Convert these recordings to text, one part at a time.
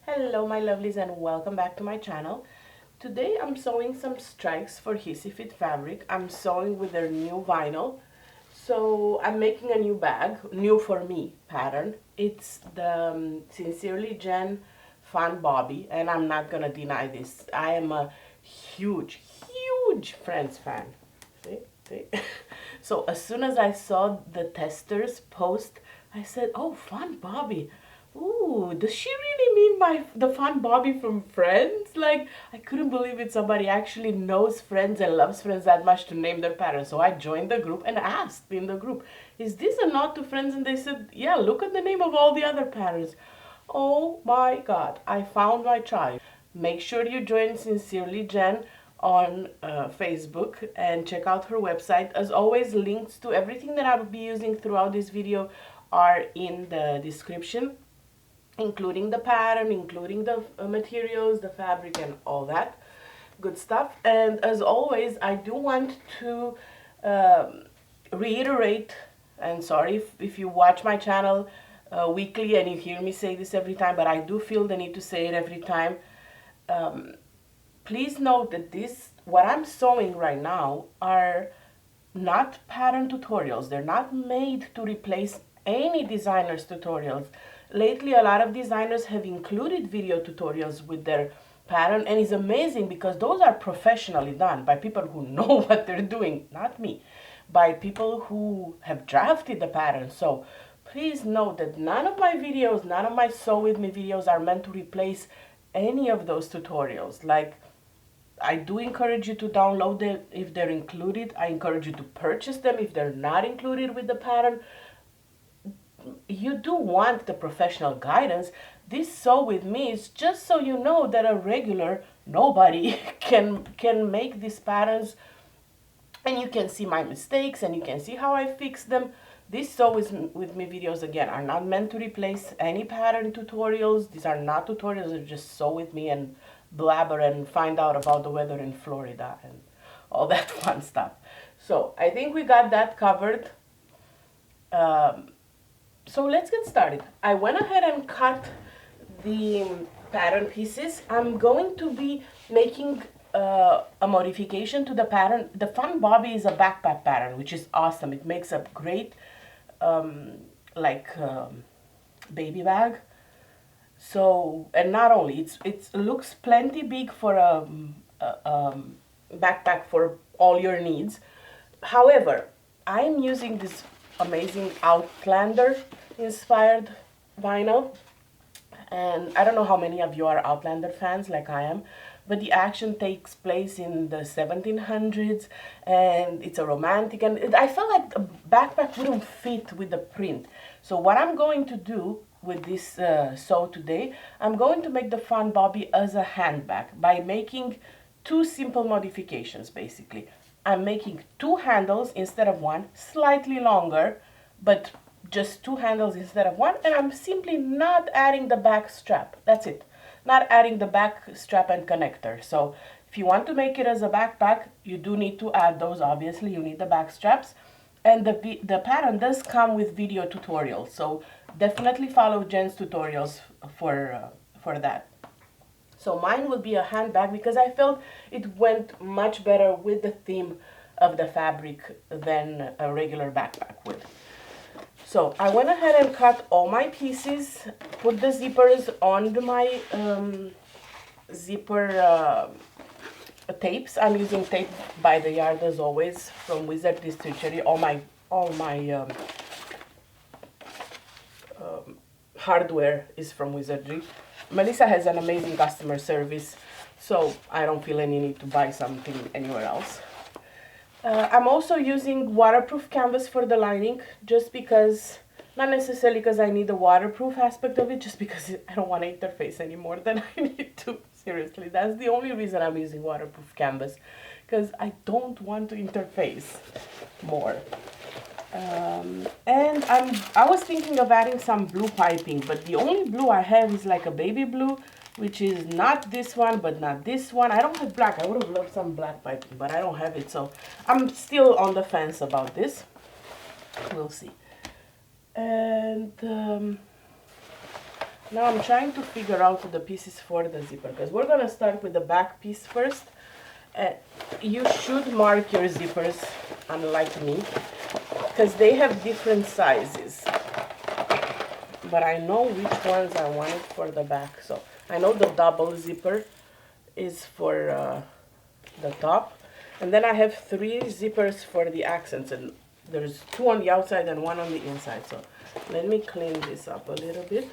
Hello my lovelies and welcome back to my channel. Today I'm sewing some stripes for Hissy Fit fabric. I'm sewing with their new vinyl. So I'm making a new bag, new for me pattern. It's the Sincerely Jen Fun Bobby, and I'm not gonna deny this. I am a huge Friends fan. See? See? So as soon as I saw the testers post, I said, oh, Fun Bobby. Ooh, does she really mean the Fun Bobby from Friends? Like, I couldn't believe it. Somebody actually knows Friends and loves Friends that much to name their pattern. So I joined the group and asked in the group, is this a nod to Friends? And they said, yeah, look at the name of all the other patterns. Oh my God, I found my tribe. Make sure you join Sincerely Jen on Facebook and check out her website. As always, links to everything that I will be using throughout this video are in the description, including the pattern, including the materials, the fabric, and all that good stuff. And as always, I do want to reiterate, and sorry if you watch my channel weekly and you hear me say this every time, but I do feel the need to say it every time. Please note that what I'm sewing right now are not pattern tutorials. They're not made to replace any designer's tutorials. Lately, a lot of designers have included video tutorials with their pattern, and it's amazing because those are professionally done by people who know what they're doing, not me, by people who have drafted the pattern. So please note that none of my videos, none of my Sew With Me videos are meant to replace any of those tutorials. Like, I do encourage you to download them if they're included. I encourage you to purchase them if they're not included with the pattern. You do want the professional guidance. This Sew With Me is just so you know that a regular nobody can make these patterns, and you can see my mistakes and you can see how I fix them. These Sew With Me videos, again, are not meant to replace any pattern tutorials. These are not tutorials. They're just Sew With Me and blabber and find out about the weather in Florida and all that fun stuff. So I think we got that covered. So let's get started. I went ahead and cut the pattern pieces. I'm going to be making a modification to the pattern. The Fun Bobby is a backpack pattern, which is awesome. It makes a great baby bag. So, and not only, it looks plenty big for a backpack for all your needs. However, I'm using this amazing Outlander inspired vinyl, and I don't know how many of you are Outlander fans like I am, but the action takes place in the 1700s and it's a romantic, and I felt like the backpack wouldn't fit with the print. So what I'm going to do with this sew today, I'm going to make the Fun Bobby as a handbag by making two simple modifications. Basically, I'm making two handles instead of one, slightly longer, but just two handles instead of one, and I'm simply not adding the back strap. That's it. Not adding the back strap and connector. So if you want to make it as a backpack, you do need to add those. Obviously, you need the back straps. And the pattern does come with video tutorials, so definitely follow Jen's tutorials for that. So mine will be a handbag because I felt it went much better with the theme of the fabric than a regular backpack would. So I went ahead and cut all my pieces, put the zippers on my zipper tapes. I'm using tape by the yard as always from Wizard Distribution. All my hardware is from Wizardry. Melissa has an amazing customer service, so I don't feel any need to buy something anywhere else. I'm also using waterproof canvas for the lining, just because, not necessarily because I need the waterproof aspect of it, just because I don't want to interface any more than I need to. Seriously, that's the only reason I'm using waterproof canvas, because I don't want to interface more. And I was thinking of adding some blue piping, but the only blue I have is like a baby blue, which is not this one, but not this one. I don't have black. I would have loved some black piping, but I don't have it, so I'm still on the fence about this. We'll see. And Now I'm trying to figure out the pieces for the zipper, because we're gonna start with the back piece first. You should mark your zippers, unlike me, because they have different sizes. But I know which ones I wanted for the back. So I know the double zipper is for the top. And then I have 3 zippers for the accents, and there's 2 on the outside and 1 on the inside. So let me clean this up a little bit.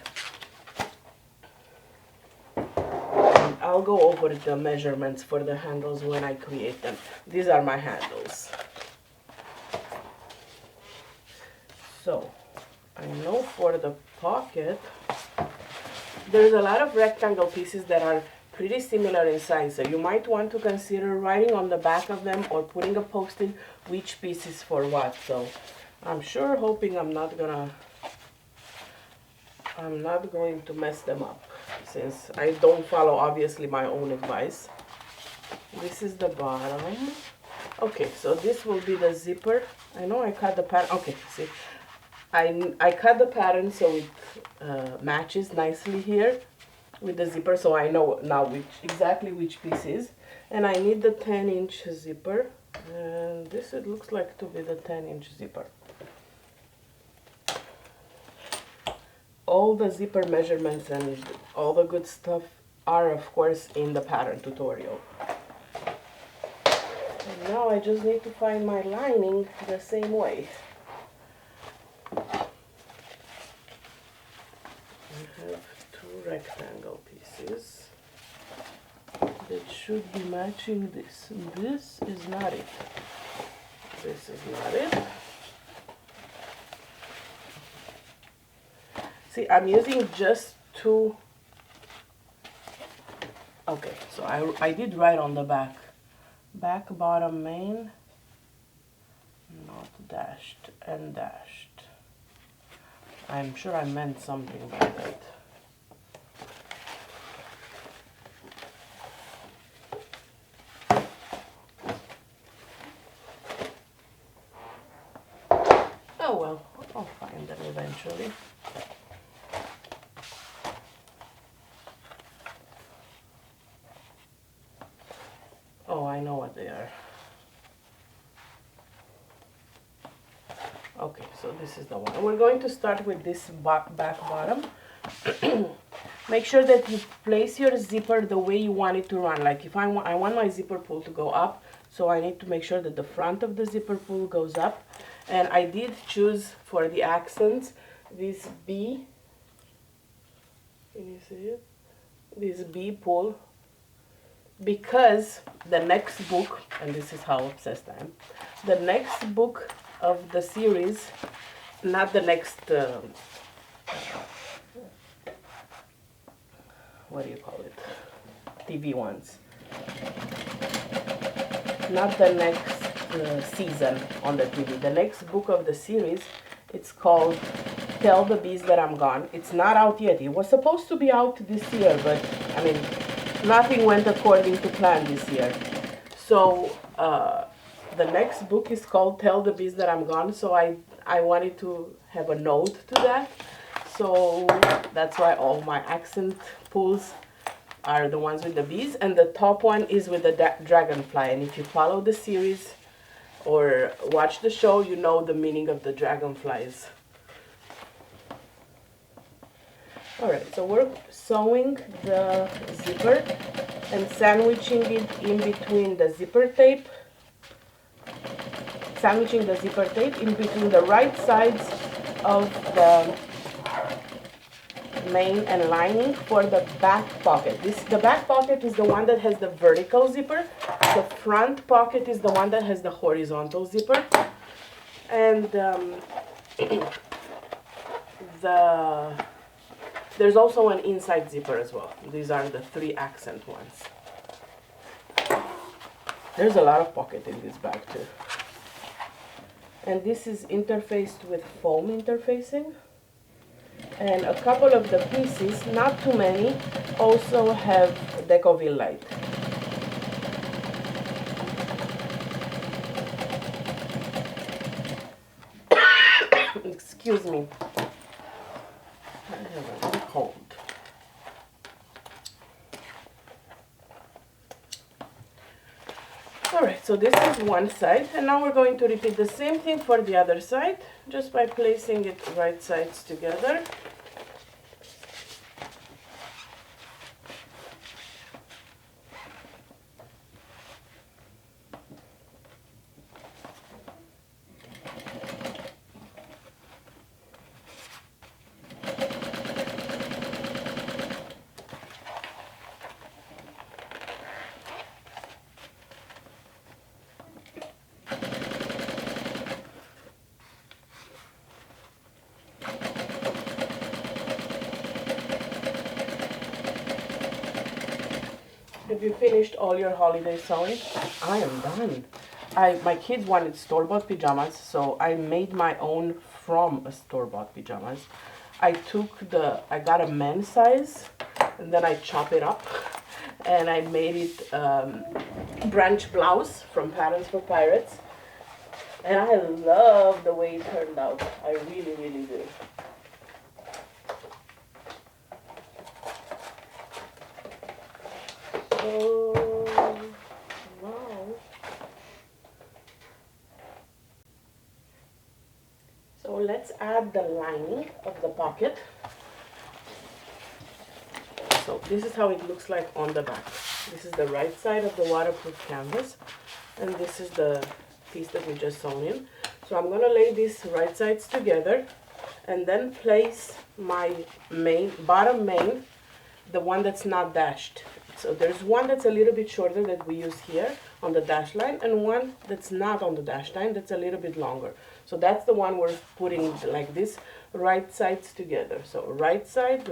And I'll go over the measurements for the handles when I create them. These are my handles. So I know for the pocket, there's a lot of rectangle pieces that are pretty similar in size, so you might want to consider writing on the back of them or putting a post-it which piece is for what. So I'm sure hoping I'm not going to mess them up, since I don't follow obviously my own advice. This is the bottom. Okay, so this will be the zipper. I know I cut the pattern. Okay, see, I cut the pattern so it matches nicely here with the zipper, so I know now exactly which piece is. And I need the 10-inch zipper, and this it looks like to be the 10-inch zipper. All the zipper measurements and all the good stuff are of course in the pattern tutorial. And now I just need to find my lining the same way. Rectangle pieces that should be matching this. This is not it. This is not it. See, I'm using just 2. Okay, so I did write on the back. Back, bottom, main, not dashed and dashed. I'm sure I meant something by that. Oh well, I'll find them eventually. Oh, I know what they are. Okay, so this is the one. We're going to start with this back bottom. Make sure that you place your zipper the way you want it to run. Like if I want my zipper pull to go up, so I need to make sure that the front of the zipper pull goes up. And I did choose for the accents this B. Can you see it? This B pull, because the next book, and this is how obsessed I am, the next book of the series, not the next, what do you call it, TV ones, not the next season on the TV, the next book of the series, it's called Tell the Bees That I'm Gone. It's not out yet. It was supposed to be out this year, but I mean, nothing went according to plan this year. So the next book is called Tell the Bees That I'm Gone, so I wanted to have a note to that. So that's why all my accent pulls are the ones with the bees, and the top one is with the dragonfly. And if you follow the series or watch the show, you know the meaning of the dragonflies. Alright, so we're sewing the zipper and sandwiching it in between the zipper tape. Sandwiching the zipper tape in between the right sides of the main and lining for the back pocket. The back pocket is the one that has the vertical zipper. The front pocket is the one that has the horizontal zipper. And there's also an inside zipper as well. These are the 3 accent ones. There's a lot of pocket in this bag too. And this is interfaced with foam interfacing. And a couple of the pieces, not too many, also have Decovil light. Excuse me. I have a cold. Alright, so this is one side, and now we're going to repeat the same thing for the other side, just by placing it right sides together. Have you finished all your holiday sewing? I am done. My kids wanted store-bought pajamas, so I made my own from a store-bought pajamas. I got a men's size, and then I chop it up, and I made it branch blouse from Patterns for Pirates. And I love the way it turned out. I really, really do. Oh, wow. So let's add the lining of the pocket. So this is how it looks like on the back. This is the right side of the waterproof canvas, and this is the piece that we just sewn in. So I'm gonna lay these right sides together and then place my bottom main, the one that's not dashed. So there's one that's a little bit shorter that we use here on the dash line, and one that's not on the dash line that's a little bit longer. So that's the one we're putting like this, right sides together. So right side,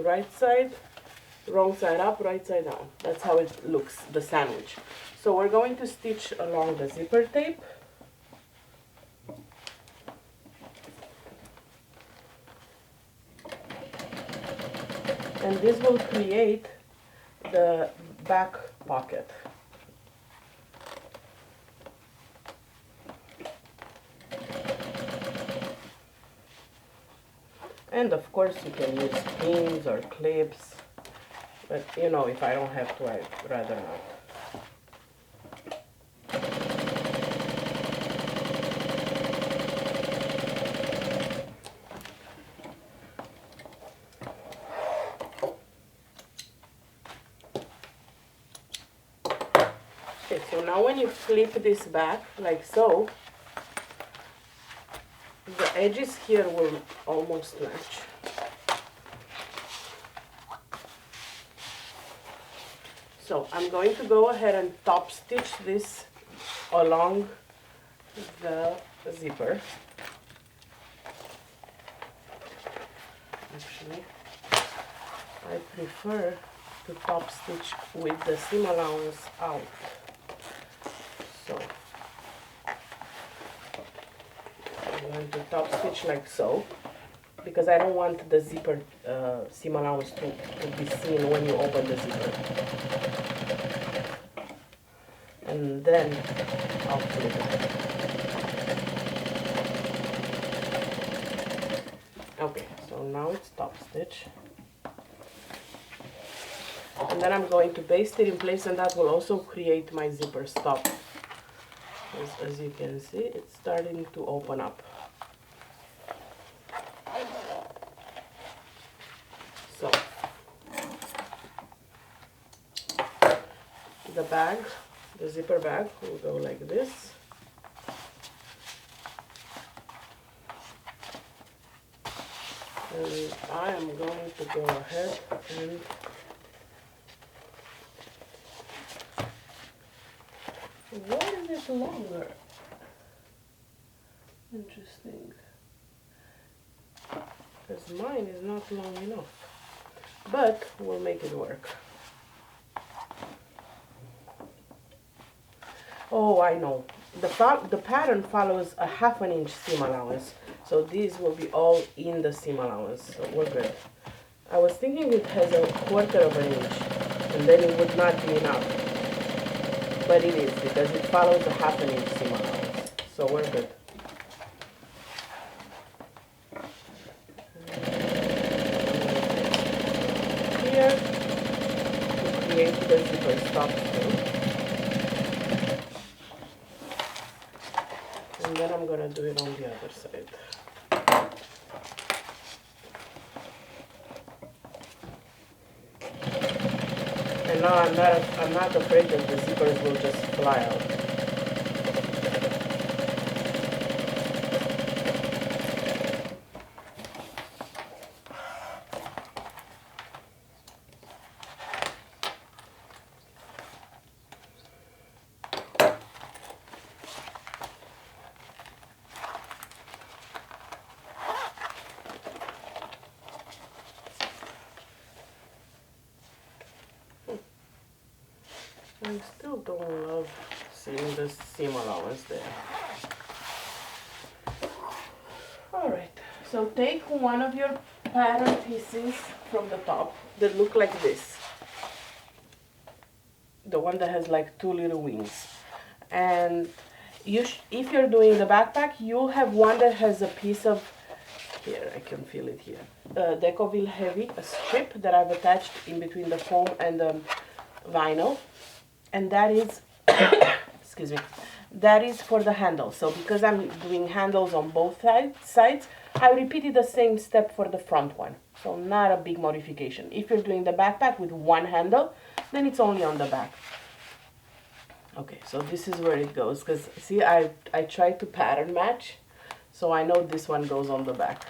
wrong side up, right side down. That's how it looks, the sandwich. So we're going to stitch along the zipper tape. And this will create the back pocket. And of course you can use pins or clips, but you know, if I don't have to, I'd rather not. Okay, so now when you flip this back, like so, the edges here will almost match. So I'm going to go ahead and top stitch this along the zipper. Actually, I prefer to top stitch with the seam allowance out. So I'm going to top stitch like so, because I don't want the zipper seam allowance to be seen when you open the zipper. And then I'll flip it. Okay, so now it's top stitch. And then I'm going to baste it in place, and that will also create my zipper stop. As you can see, it's starting to open up. So the bag, the zipper bag, will go like this. And I am going to go ahead and why is it longer? Interesting. Because mine is not long enough. But we'll make it work. Oh, I know. The pattern follows a ½ inch seam allowance. So these will be all in the seam allowance. So we're good. I was thinking it has a ¼ inch. And then it would not be enough. But it is, because it follows a ½ inch seam allowance. So we're good. Here, to create the zipper stop too. then I'm gonna do it on the other side. And now I'm not afraid that the zippers will just fly out. I still don't love seeing the seam allowance there. Alright, so take one of your pattern pieces from the top that look like this. The one that has like two little wings. And if you're doing the backpack, you'll have one that has a piece of, here, I can feel it here, Decovil Heavy, a strip that I've attached in between the foam and the vinyl. And that is, excuse me, that is for the handle. So because I'm doing handles on both sides, I repeated the same step for the front one. So not a big modification. If you're doing the backpack with one handle, then it's only on the back. Okay, so this is where it goes. Because see, I tried to pattern match. So I know this one goes on the back.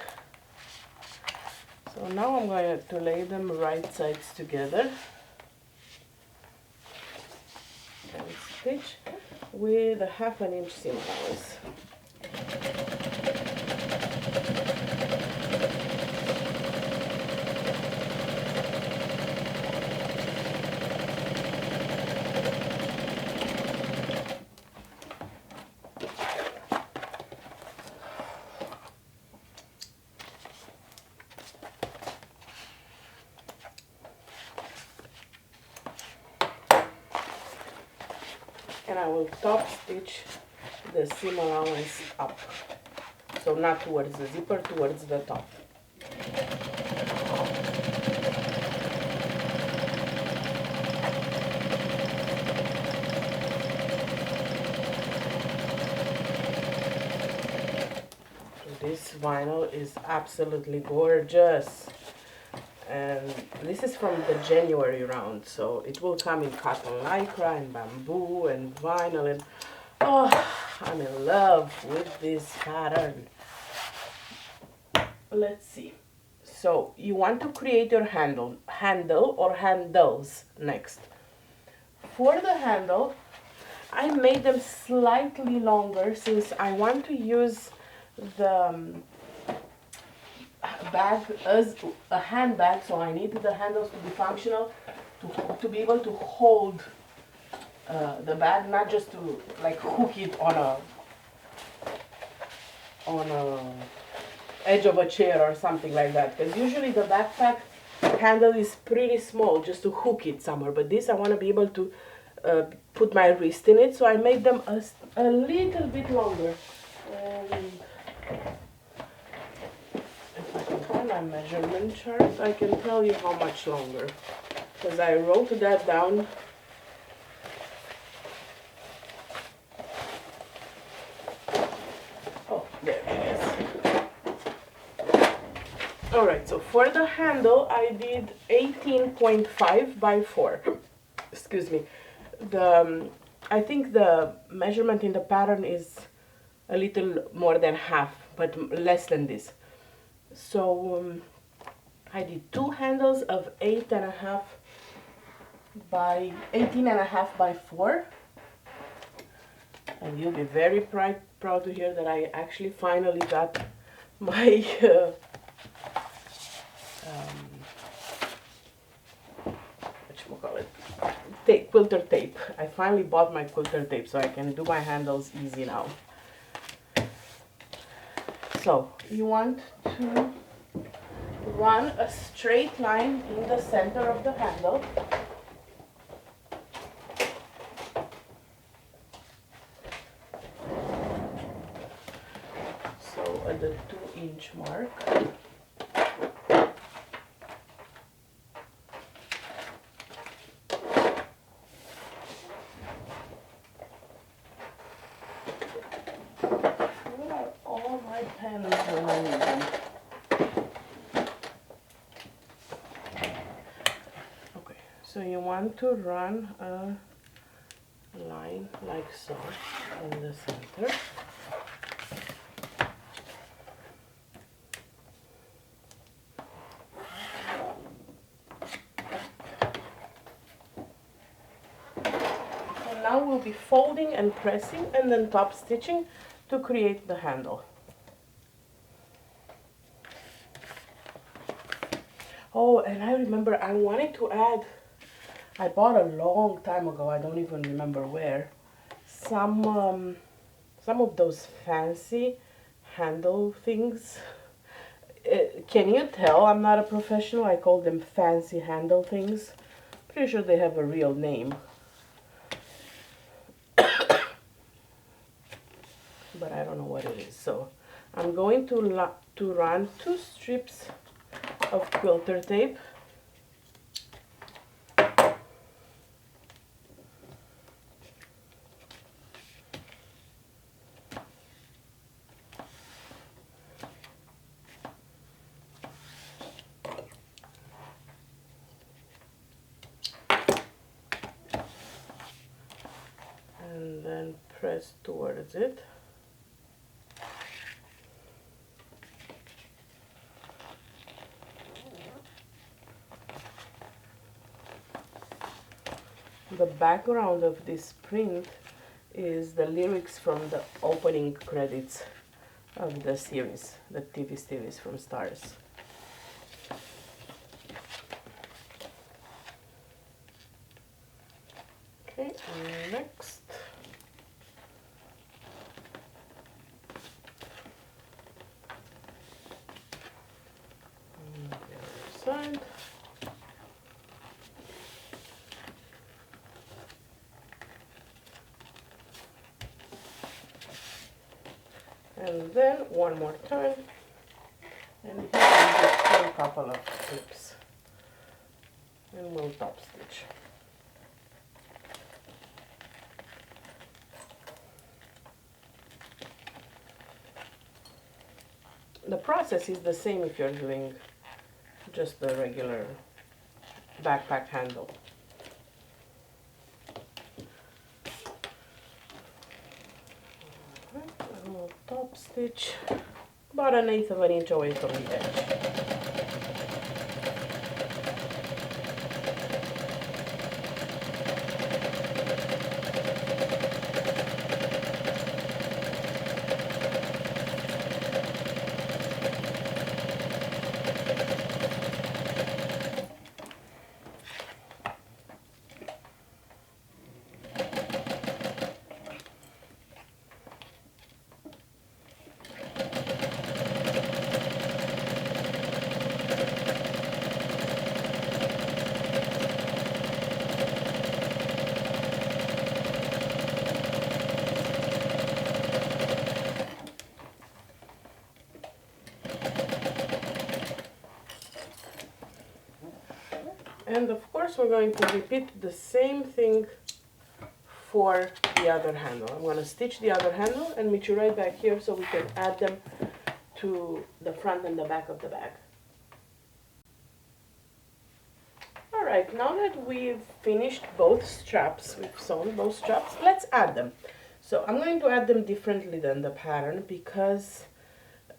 So now I'm going to lay them right sides together. And stitch with a 1/2 inch seam allowance. And I will top stitch the seam allowance up. So not towards the zipper, towards the top. This vinyl is absolutely gorgeous. And this is from the January round, so it will come in cotton lycra and bamboo and vinyl, and oh, I'm in love with this pattern. Let's see. So you want to create your handle or handles next. For the handle, I made them slightly longer since I want to use the bag as a handbag, so I need the handles to be functional, to be able to hold the bag, not just to like hook it on a edge of a chair or something like that, because usually the backpack handle is pretty small just to hook it somewhere, but this I want to be able to put my wrist in it, so I made them a little bit longer. And if I can find my measurement chart, I can tell you how much longer, because I wrote that down. Oh, there it is. Alright, so for the handle I did 18.5 by 4. Excuse me. I think the measurement in the pattern is a little more than half, but less than this. So I did 2 handles of 18.5 by 4, and you'll be very proud to hear that I actually finally got my quilter tape. I finally bought my quilter tape, so I can do my handles easy now. So you want to run a straight line in the center of the handle. So at the 2-inch mark. and then okay, so you want to run a line like so in the center. And now we'll be folding and pressing and then top stitching to create the handle. Oh, and I remember I wanted to add, I bought a long time ago, I don't even remember where, some of those fancy handle things. Can you tell I'm not a professional? I call them fancy handle things. Pretty sure they have a real name. But I don't know what it is. So I'm going to run 2 strips of quilter tape. And then press towards it. The background of this print is the lyrics from the opening credits of the series, the TV series from Stars. Okay, and next. And the other side. And then one more turn, and here I'm just put a couple of clips, and we'll top stitch. The process is the same if you're doing just the regular backpack handle. And we'll top stitch about 1/8 of an inch away from the edge. And of course we're going to repeat the same thing for the other handle. I'm going to stitch the other handle and meet you right back here so we can add them to the front and the back of the bag. Alright, now that we've finished both straps, we've sewn both straps, let's add them. So I'm going to add them differently than the pattern because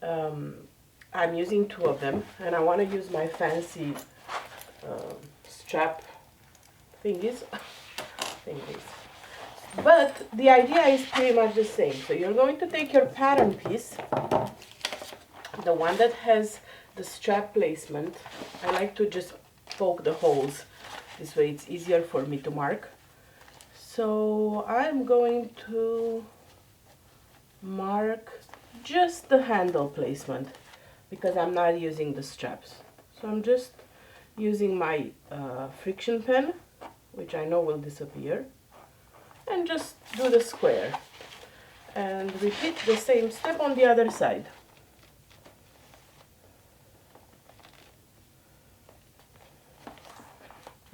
I'm using 2 of them and I want to use my fancy strap thingies. But the idea is pretty much the same. So you're going to take your pattern piece, the one that has the strap placement. I like to just poke the holes, this way it's easier for me to mark. So I'm going to mark just the handle placement because I'm not using the straps. So I'm just using my friction pen, which I know will disappear, and just do the square and repeat the same step on the other side.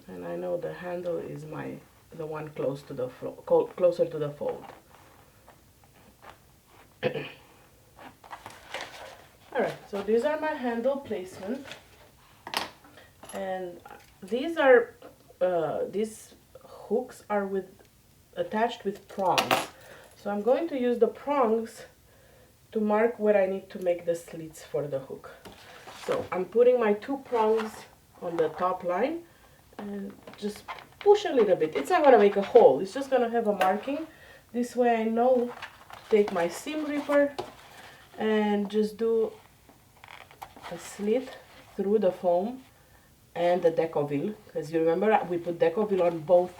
And I know the handle is the one closer to the fold. So these are my handle placement, and these are these hooks are attached with prongs. So I'm going to use the prongs to mark where I need to make the slits for the hook. So I'm putting my 2 prongs on the top line and just push a little bit. It's not going to make a hole, it's just going to have a marking. This way I know to take my seam ripper and just do a slit through the foam and the decoville, because you remember we put decoville on both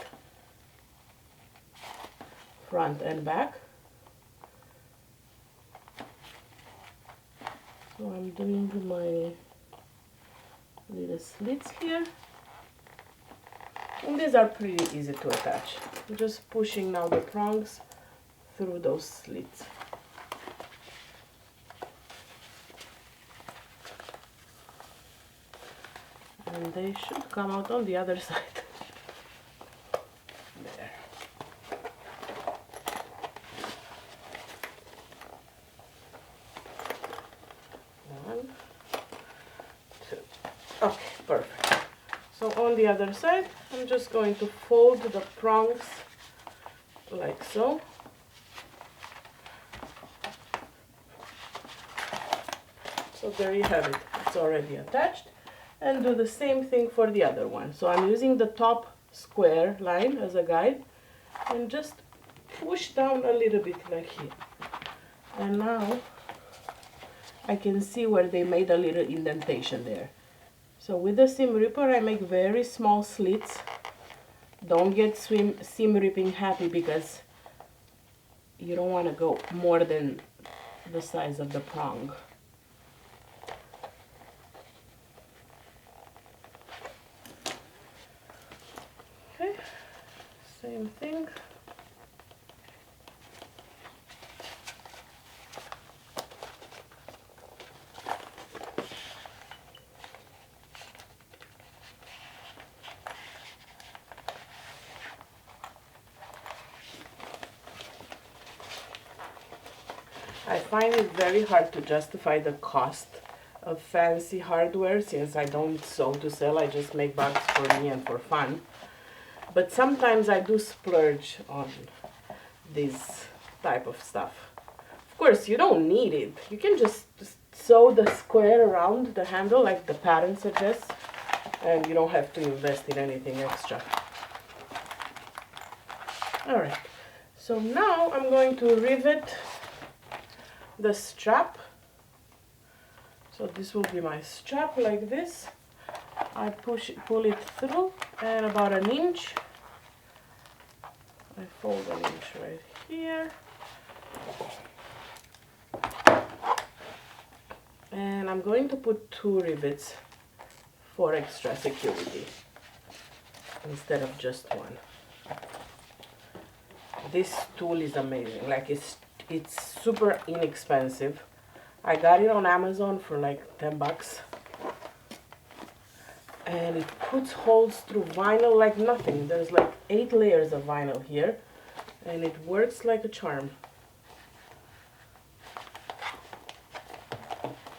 front and back. So I'm doing my little slits here, and these are pretty easy to attach. I'm just pushing now the prongs through those slits. And they should come out on the other side. There. One, two. Okay, perfect. So on the other side, I'm just going to fold the prongs like so. So there you have it. It's already attached. And do the same thing for the other one. So I'm using the top square line as a guide and just push down a little bit like here. And now I can see where they made a little indentation there. So with the seam ripper I make very small slits. Don't get seam ripping happy, because you don't want to go more than the size of the prong. Same thing. I find it very hard to justify the cost of fancy hardware, since I don't sew to sell. I just make bags for me and for fun. But sometimes I do splurge on this type of stuff. Of course, you don't need it. You can just sew the square around the handle like the pattern suggests, and you don't have to invest in anything extra. Alright, so now I'm going to rivet the strap. So this will be my strap like this. I pull it through, and about 1 inch. I fold 1 inch right here. And I'm going to put 2 rivets for extra security instead of just 1. This tool is amazing. Like it's super inexpensive. I got it on Amazon for like 10 bucks. And it puts holes through vinyl like nothing. There's like 8 layers of vinyl here, and it works like a charm.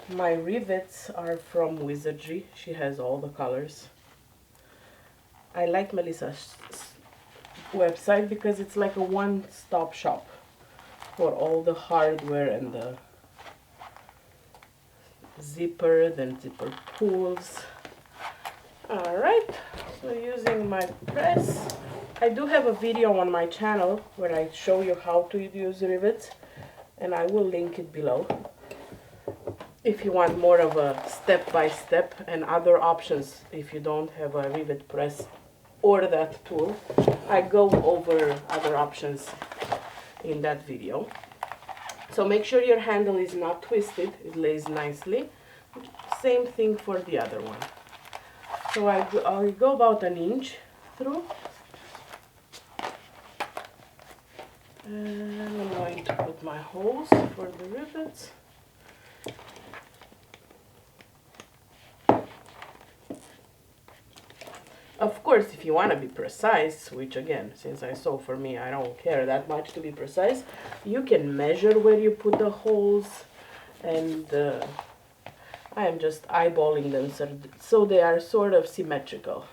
My rivets are from Wizardry. She has all the colors. I like Melissa's website because it's like a one-stop shop for all the hardware and the zipper, then zipper pulls. Alright, so using my press, I do have a video on my channel where I show you how to use rivets, and I will link it below if you want more of a step-by-step and other options. If you don't have a rivet press or that tool, I go over other options in that video. So make sure your handle is not twisted, it lays nicely. Same thing for the other one. So I'll go about 1 inch through, and I'm going to put my holes for the rivets. Of course, if you want to be precise, which again, since I sew for me, I don't care that much to be precise, you can measure where you put the holes, and I am just eyeballing them so they are sort of symmetrical.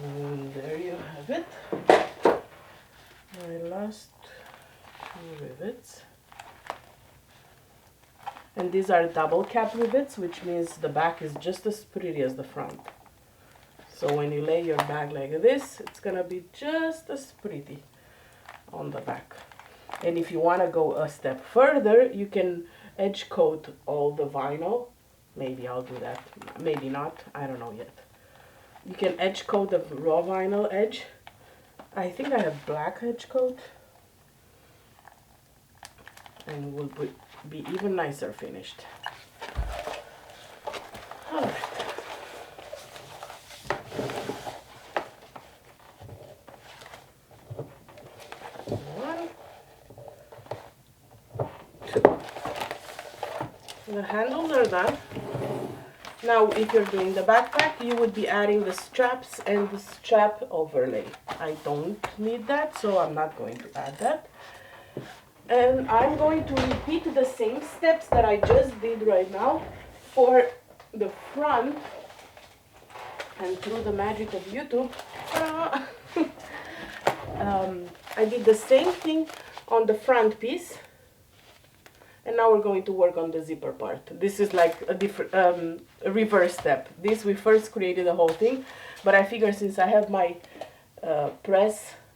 And there you have it. My last 2 rivets. And these are double cap rivets, which means the back is just as pretty as the front. So when you lay your bag like this, it's gonna be just as pretty on the back. And if you want to go a step further, you can edge coat all the vinyl. Maybe I'll do that, maybe not, I don't know yet. You can edge coat the raw vinyl edge. I think I have black edge coat, and will be even nicer finished. All right. The handles are done. Now, if you're doing the backpack, you would be adding the straps and the strap overlay. I don't need that, so I'm not going to add that. And I'm going to repeat the same steps that I just did right now for the front. And through the magic of YouTube, I did the same thing on the front piece. And now we're going to work on the zipper part. This is like a different a reverse step. This, we first created the whole thing, but I figure since I have my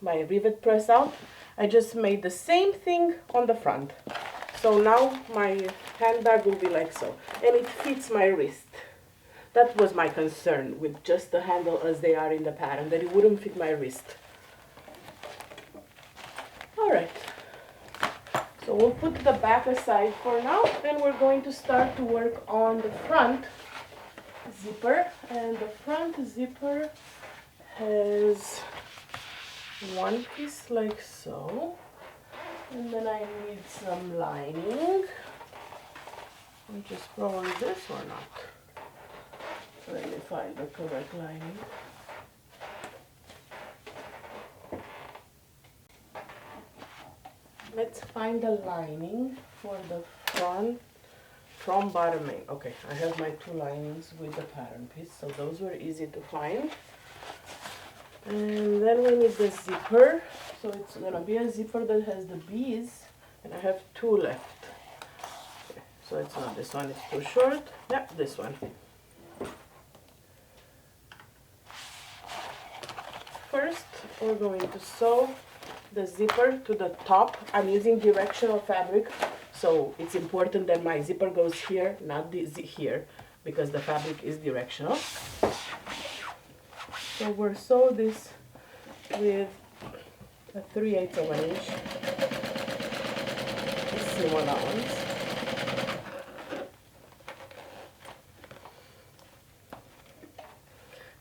my rivet press out, I just made the same thing on the front. So now my handbag will be like so, and it fits my wrist. That was my concern with just the handle as they are in the pattern, that it wouldn't fit my wrist. All right. So we'll put the back aside for now, and we're going to start to work on the front zipper. And the front zipper has one piece like so, and then I need some lining, which is probably this or not. Let me find the correct lining. Let's find the lining for the front from bottoming. Okay, I have my 2 linings with the pattern piece, so those were easy to find. And then we need the zipper. So it's gonna be a zipper that has the bees, and I have 2 left. Okay, so it's not this one, it's too short. Yeah, this one. First, we're going to sew the zipper to the top. I'm using directional fabric, so it's important that my zipper goes here, not here, because the fabric is directional. So we'll sew this with a 3/8 of an inch seam allowance.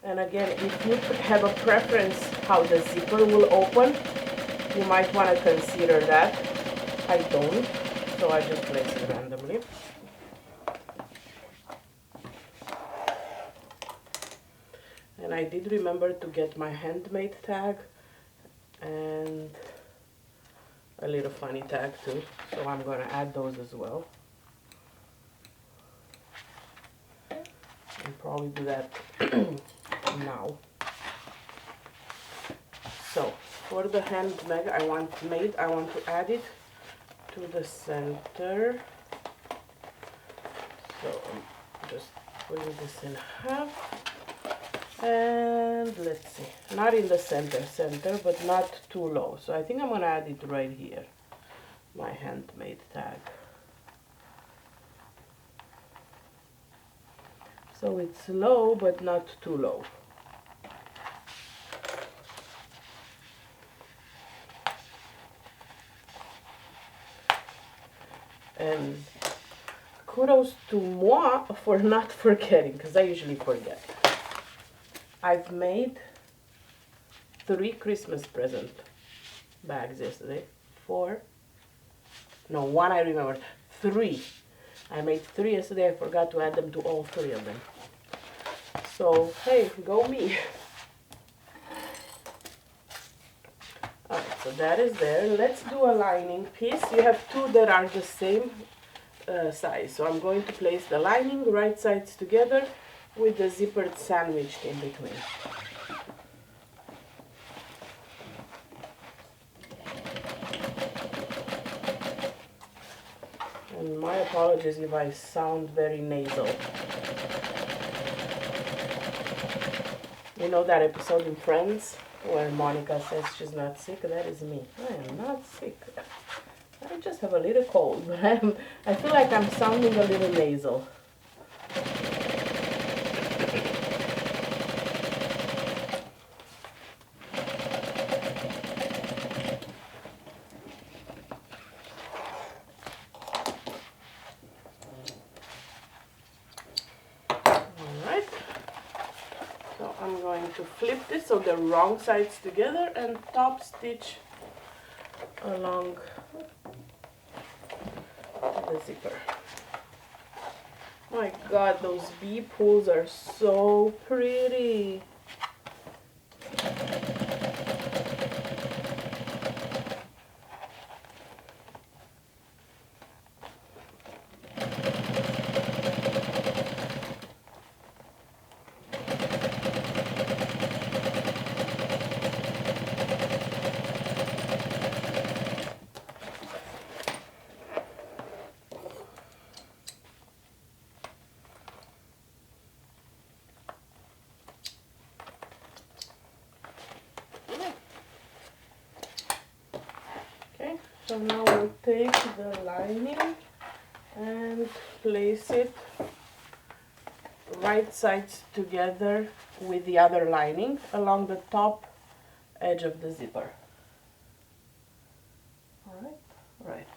And again, if you have a preference how the zipper will open, you might want to consider that. I don't, so I just place it randomly. And I did remember to get my handmade tag and a little funny tag too, so I'm going to add those as well. And probably do that now. So for the handbag I want to add it to the center. So I'm just putting this in half, and let's see, not in the center, but not too low. So I think I'm gonna add it right here, my handmade tag. So it's low, but not too low. And kudos to moi for not forgetting, because I usually forget. I've made 3 Christmas present bags yesterday. 4. No, 1 I remember. 3. I made 3 yesterday. I forgot to add them to all 3 of them. So, hey, go me. Alright, so so that is there. Let's do a lining piece. You have two that are the same size. So I'm going to place the lining right sides together with the zipper sandwiched in between. And my apologies if I sound very nasal. You know that episode in Friends where Monica says she's not sick? That is me. I am not sick. I just have a little cold, but I feel like I'm sounding a little nasal. Alright. So I'm going to flip this so the wrong sides together and top stitch along the zipper. My god, those bee pulls are so pretty. So now we'll take the lining and place it right sides together with the other lining along the top edge of the zipper. Alright, right.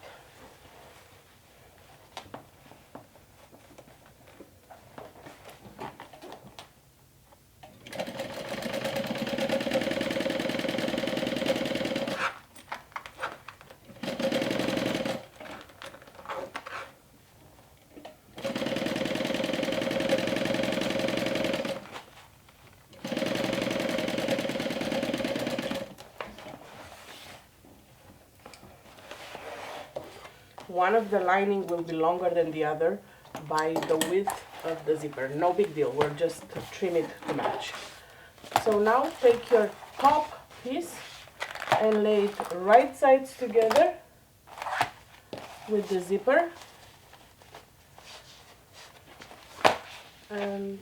One of the lining will be longer than the other by the width of the zipper. No big deal, we'll just trim it to match. So now take your top piece and lay it right sides together with the zipper and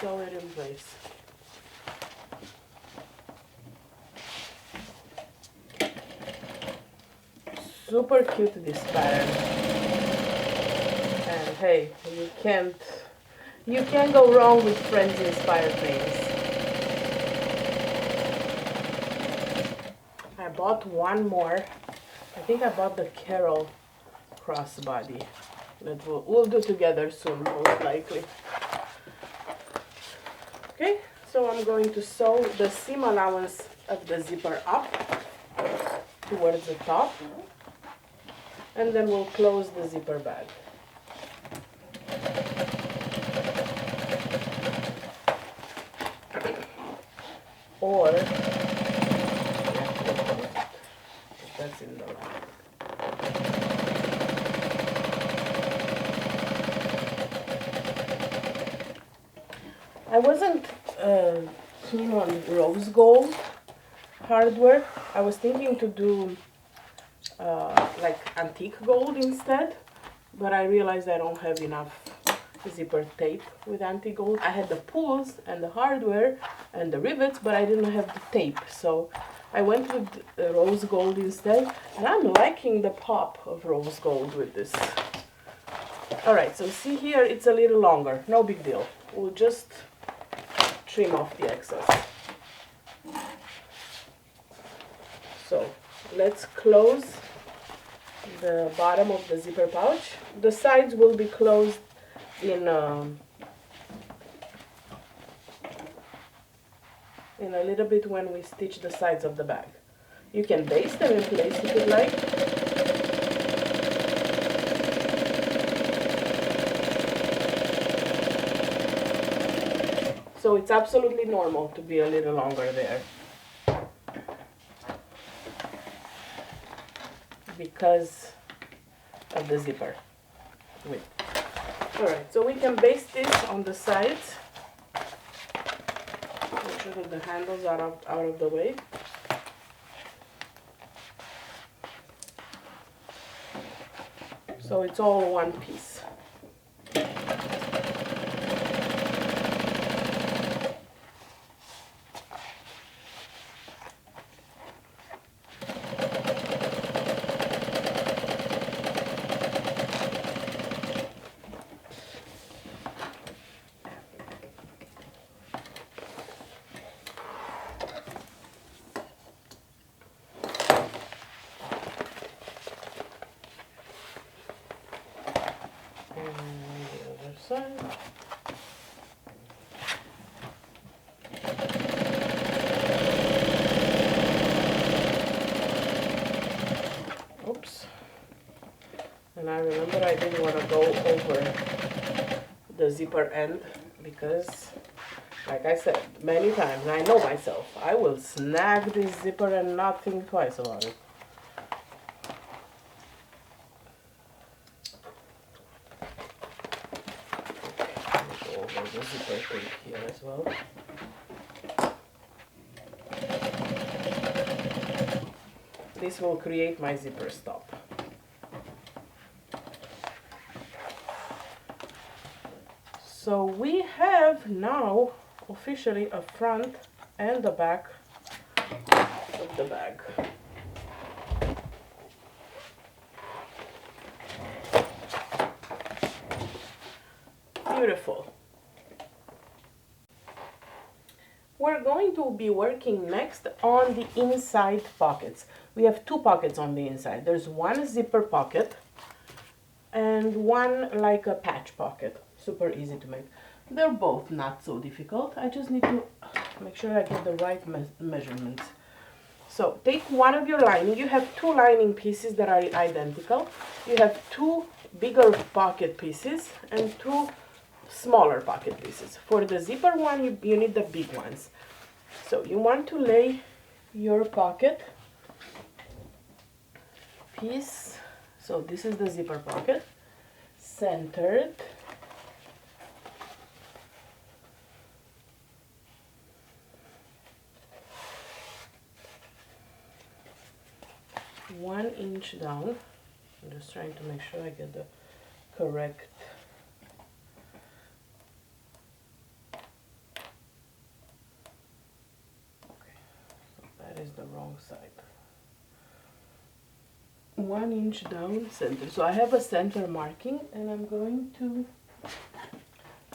sew it in place. Super cute, this pattern, and hey, you can't go wrong with Friends inspired things. I bought one more. I think I bought the Carol crossbody that we'll do together soon, most likely. Okay, so I'm going to sew the seam allowance of the zipper up towards the top. And then we'll close the zipper bag. Or, that's in the line. I wasn't keen on rose gold hardware. I was thinking to do like antique gold instead, but I realized I don't have enough zipper tape with antique gold. I had the pulls and the hardware and the rivets, but I didn't have the tape, so I went with rose gold instead, and I'm liking the pop of rose gold with this. Alright, so see here, it's a little longer, no big deal. We'll just trim off the excess. So let's close the bottom of the zipper pouch. The sides will be closed in a little bit when we stitch the sides of the bag. You can baste them in place if you'd like. So it's absolutely normal to be a little longer there. because of the zipper width. Alright, so we can baste this on the sides. Make sure that the handles are out of the way. So it's all one piece. Side. Oops. And I remember I didn't want to go over the zipper end because, like I said many times, I know myself, I will snag this zipper and not think twice about it. The zipper thing here as well. This will create my zipper stop. So we have now officially a front and a back of the bag. Beautiful. We're going to be working next on the inside pockets. We have two pockets on the inside. There's one zipper pocket and one like a patch pocket. Super easy to make. They're both not so difficult. I just need to make sure I get the right measurements. So take one of your lining. You have two lining pieces that are identical. You have two bigger pocket pieces and two smaller pocket pieces. For the zipper one, you need the big ones. So you want to lay your pocket piece. So this is the zipper pocket, centered. One inch down. I'm just trying to make sure I get the correct. Is the wrong side. 1 inch down, center. So I have a center marking and I'm going to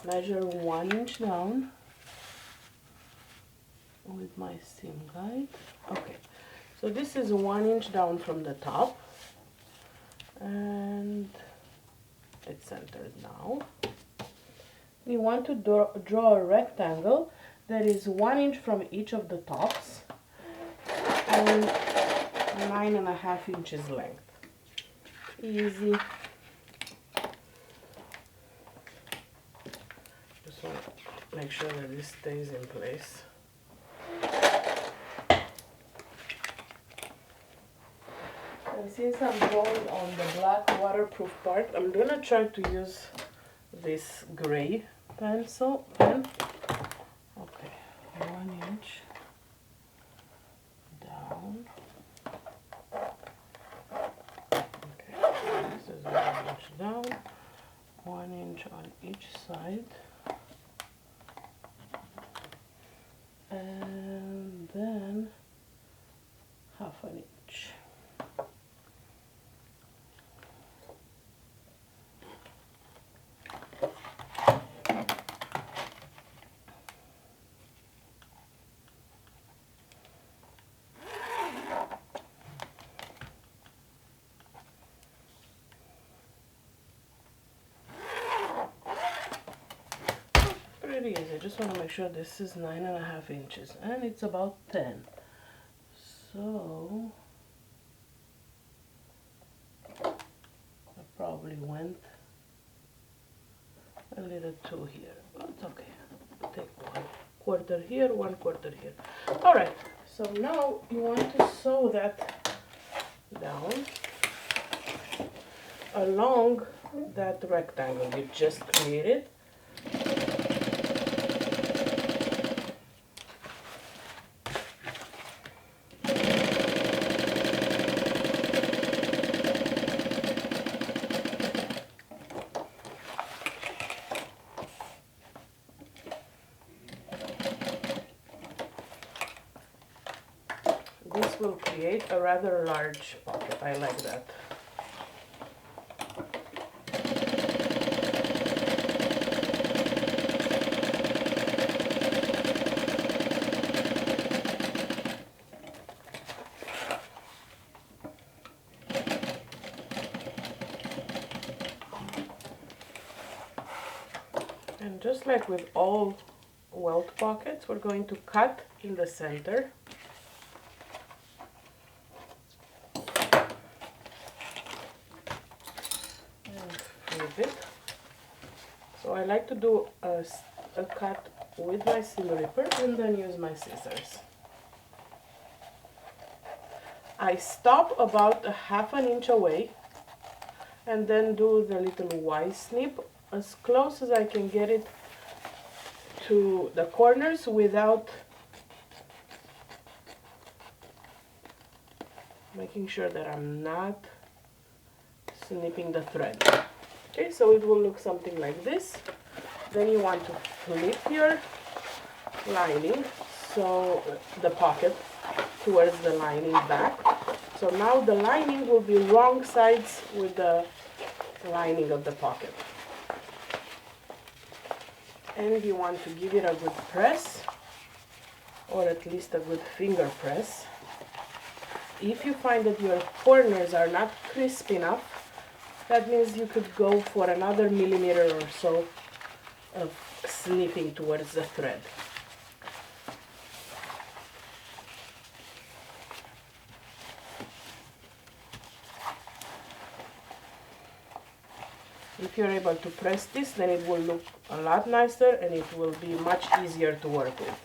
measure 1 inch down with my seam guide. Okay, so this is 1 inch down from the top and it's centered now. We want to draw a rectangle that is 1 inch from each of the tops and 9.5 inches length. Easy. Just want to make sure that this stays in place. And since I'm going on the black waterproof part, I'm gonna try to use this gray pen. Okay, 1 inch down. Okay, this is 1 inch down, 1 inch on each side, and then half an inch. Pretty easy. Just want to make sure this is 9.5 inches and it's about 10. So I probably went a little too here, but it's okay. Take 1/4 here, 1/4 here. All right. So now you want to sew that down. along that rectangle you just created. This will create a rather large pocket. I like that. And just like with all welt pockets, we're going to cut in the center. It. So I like to do a cut with my seam ripper and then use my scissors. I stop about a ½ inch away and then do the little Y snip as close as I can get it to the corners without making sure that I'm not snipping the thread. Okay, so it will look something like this. Then you want to flip your lining, so the pocket towards the lining back. So now the lining will be wrong sides with the lining of the pocket. And you want to give it a good press, or at least a good finger press. If you find that your corners are not crisp enough, that means you could go for another millimeter or so of snipping towards the thread. If you're able to press this, then it will look a lot nicer and it will be much easier to work with.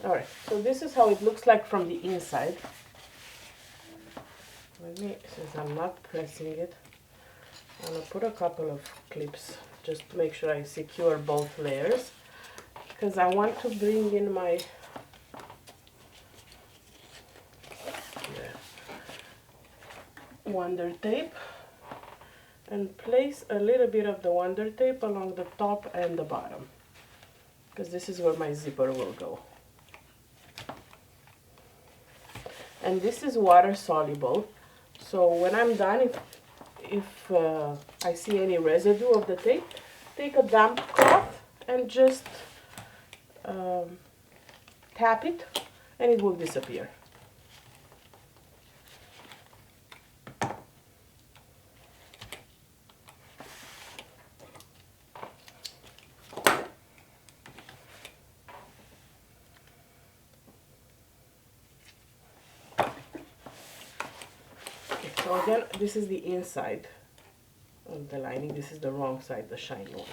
Alright, so this is how it looks like from the inside. Let me, since I'm not pressing it, I'm going to put a couple of clips just to make sure I secure both layers, because I want to bring in my Wonder Tape and place a little bit of the Wonder Tape along the top and the bottom, because this is where my zipper will go. And this is water soluble, so when I'm done, if I see any residue of the tape, take a damp cloth and just tap it and it will disappear. So again, this is the inside of the lining. This is the wrong side, the shiny one.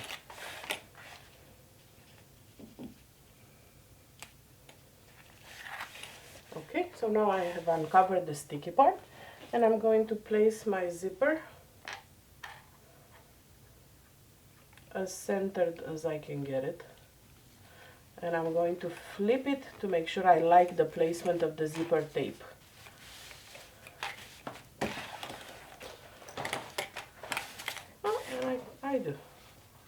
Okay, so now I have uncovered the sticky part, and I'm going to place my zipper as centered as I can get it. And I'm going to flip it to make sure I like the placement of the zipper tape. I do.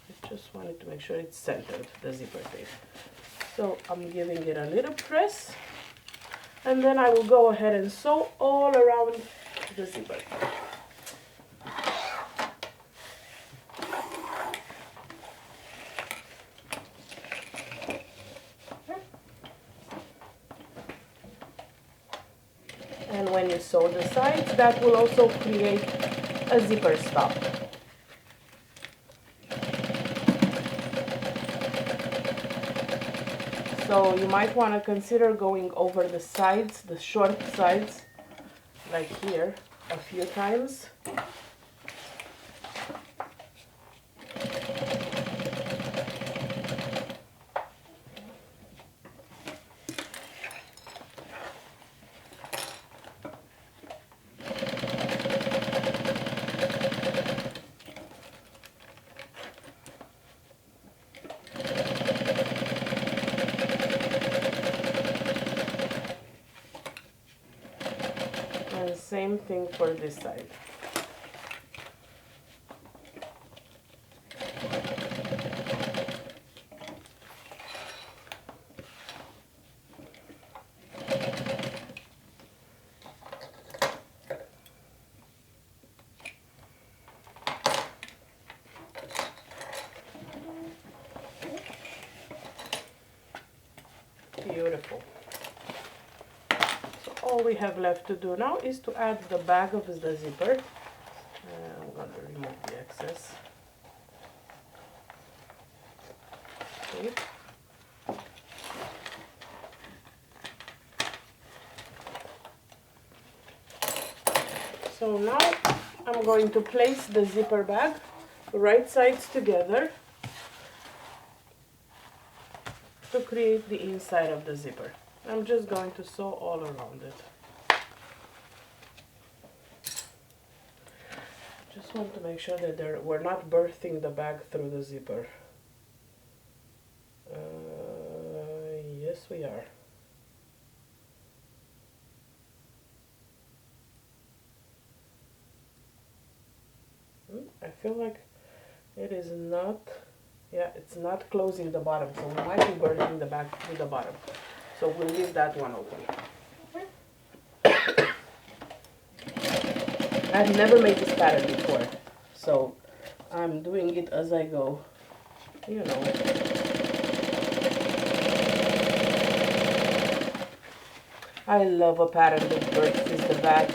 I just wanted to make sure it's centered, the zipper tape. So I'm giving it a little press, and then I will go ahead and sew all around the zipper. And when you sew the sides, that will also create a zipper stop. So you might want to consider going over the sides, the short sides, like here, a few times. same thing for this side. Beautiful. So all we have left to do now is to add the bag of the zipper. I'm going to remove the excess. Okay. So now I'm going to place the zipper bag right sides together to create the inside of the zipper. I'm just going to sew all around it. Just want to make sure that we're not birthing the bag through the zipper. Yes, we are. I feel like it is not, yeah, it's not closing the bottom, so we might be birthing the bag through the bottom. So we'll leave that one open. I've never made this pattern before, so I'm doing it as I go, you know. I love a pattern that births the bag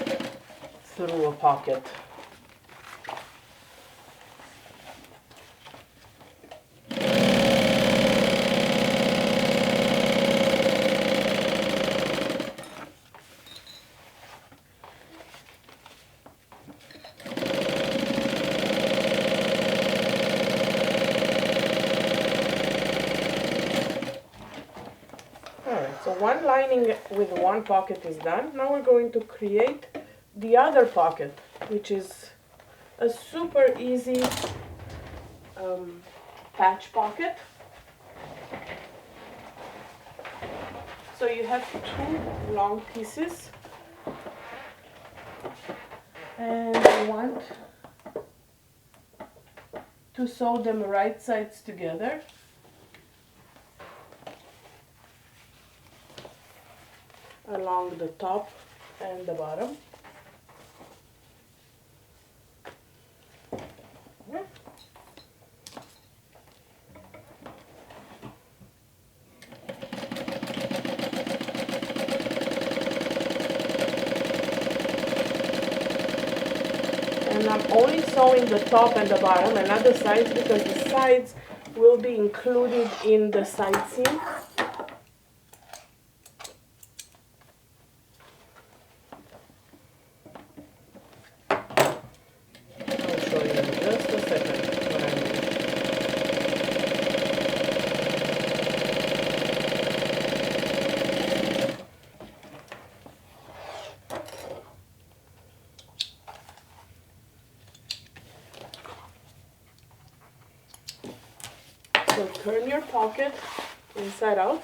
through a pocket. So one lining with one pocket is done. Now we're going to create the other pocket, which is a super easy patch pocket. So you have two long pieces and you want to sew them right sides together. Along the top and the bottom. And I'm only sewing the top and the bottom and not the sides because the sides will be included in the side seam. So turn your pocket inside out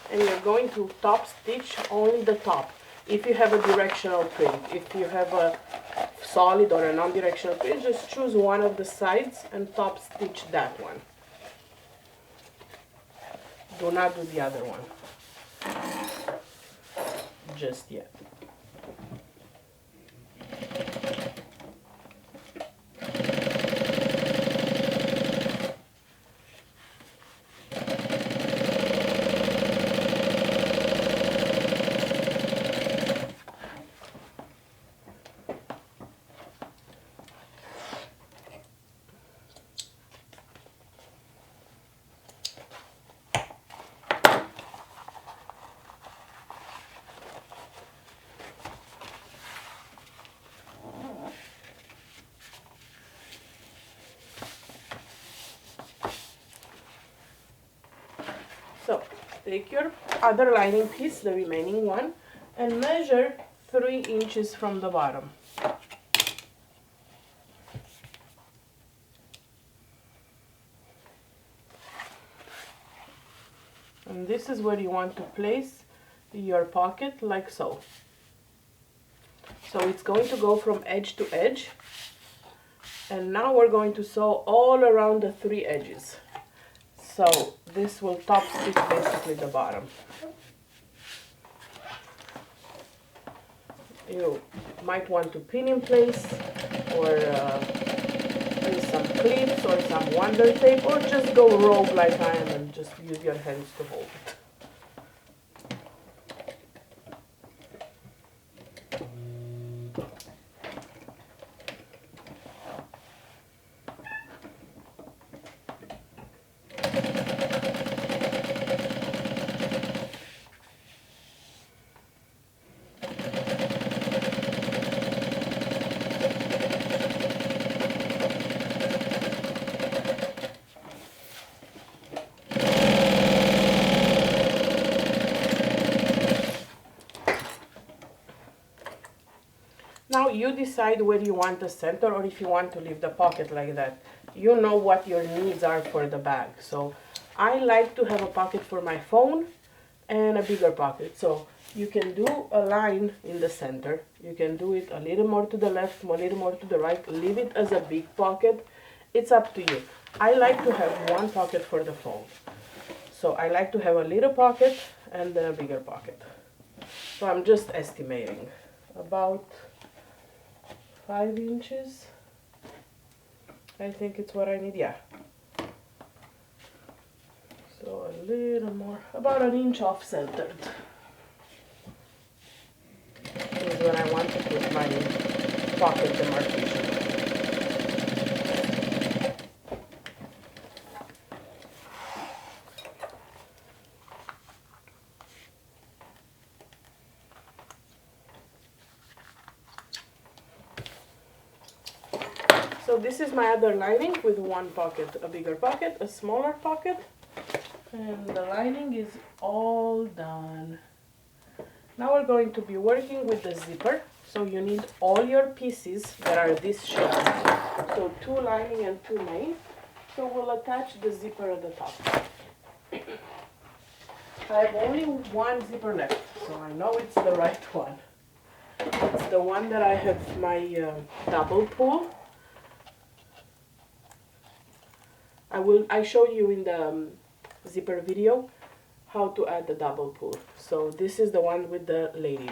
and you're going to top stitch only the top. If you have a directional print, if you have a solid or a non-directional print, just choose one of the sides and top stitch that one. Do not do the other one just yet. So take your other lining piece, the remaining one, and measure 3 inches from the bottom. And this is where you want to place your pocket like so. So it's going to go from edge to edge. And now we're going to sew all around the 3 edges. So this will top stitch basically the bottom. You might want to pin in place, or use some clips or some wonder tape, or just go rogue like I am and just use your hands to hold it. Now you decide where you want the center, or if you want to leave the pocket like that. You know what your needs are for the bag. So I like to have a pocket for my phone and a bigger pocket. So you can do a line in the center. You can do it a little more to the left, a little more to the right. Leave it as a big pocket. It's up to you. I like to have one pocket for the phone. So I like to have a little pocket and then a bigger pocket. So I'm just estimating about 5 inches. I think it's what I need, yeah. So a little more, about an inch off centered. This is where I want to put my pocket demarcation. So this is my other lining with one pocket, a bigger pocket, a smaller pocket, and the lining is all done. Now we're going to be working with the zipper. So you need all your pieces that are this shape. So 2 lining and 2 main. So we'll attach the zipper at the top. I have only one zipper left, so I know it's the right one. It's the one that I have my double pull. I showed you in the zipper video how to add the double pull. So this is the one with the lady,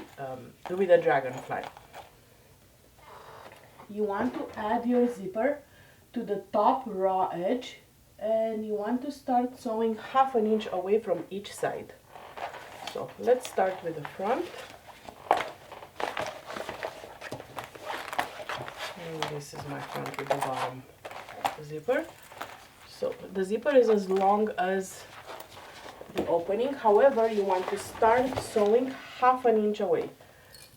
with the dragonfly. You want to add your zipper to the top raw edge, and you want to start sewing 1/2 inch away from each side. So let's start with the front. And this is my front with the bottom zipper. So the zipper is as long as the opening. However, you want to start sewing 1/2 inch away.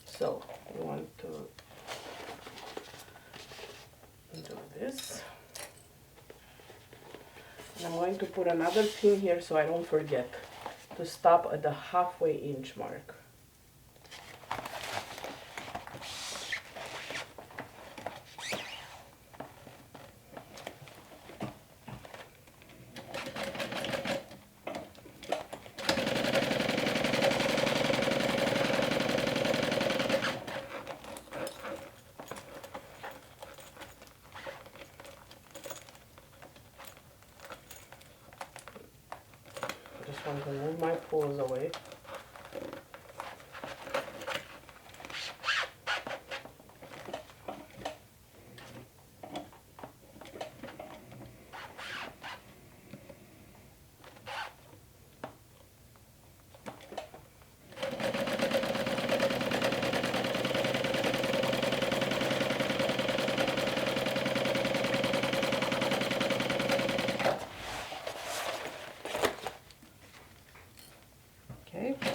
So you want to do this. And I'm going to put another pin here so I don't forget to stop at the 1/2 inch mark. I'm going to move my pulls away.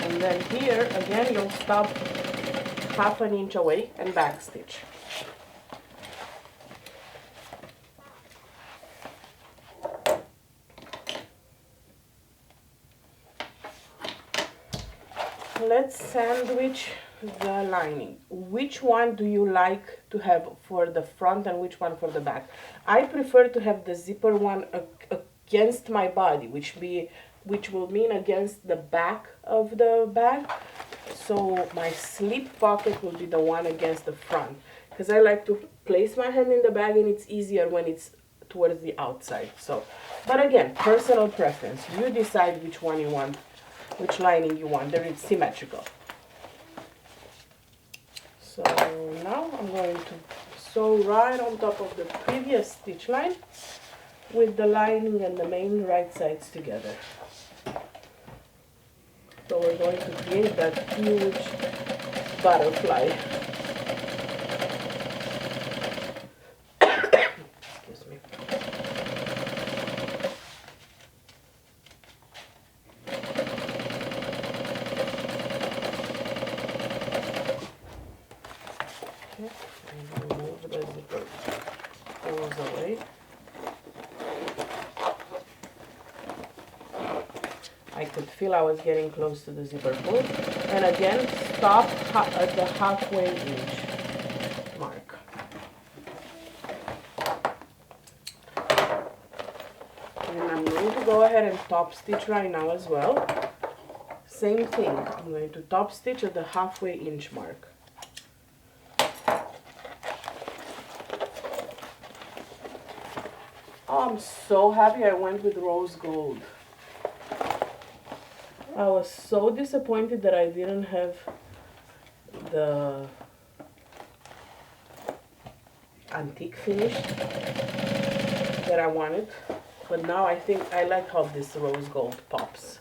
And then here again you'll stop 1/2 inch away and back stitch. Let's sandwich the lining. Which one do you like to have for the front and which one for the back? I prefer to have the zipper one against my body, which be which will mean against the back of the bag. So my slip pocket will be the one against the front, because I like to place my hand in the bag and it's easier when it's towards the outside. So, but again, personal preference. You decide which one you want, which lining you want. There it's symmetrical. So now I'm going to sew right on top of the previous stitch line with the lining and the main right sides together. So we're going to create that huge butterfly. Excuse me. Okay, and remove the zipper pulls away. I could feel I was getting close to the zipper pull. And again, stop at the halfway inch mark. And I'm going to go ahead and top stitch right now as well. Same thing, I'm going to top stitch at the halfway inch mark. Oh, I'm so happy I went with rose gold. I was so disappointed that I didn't have the antique finish that I wanted, but now I think I like how this rose gold pops.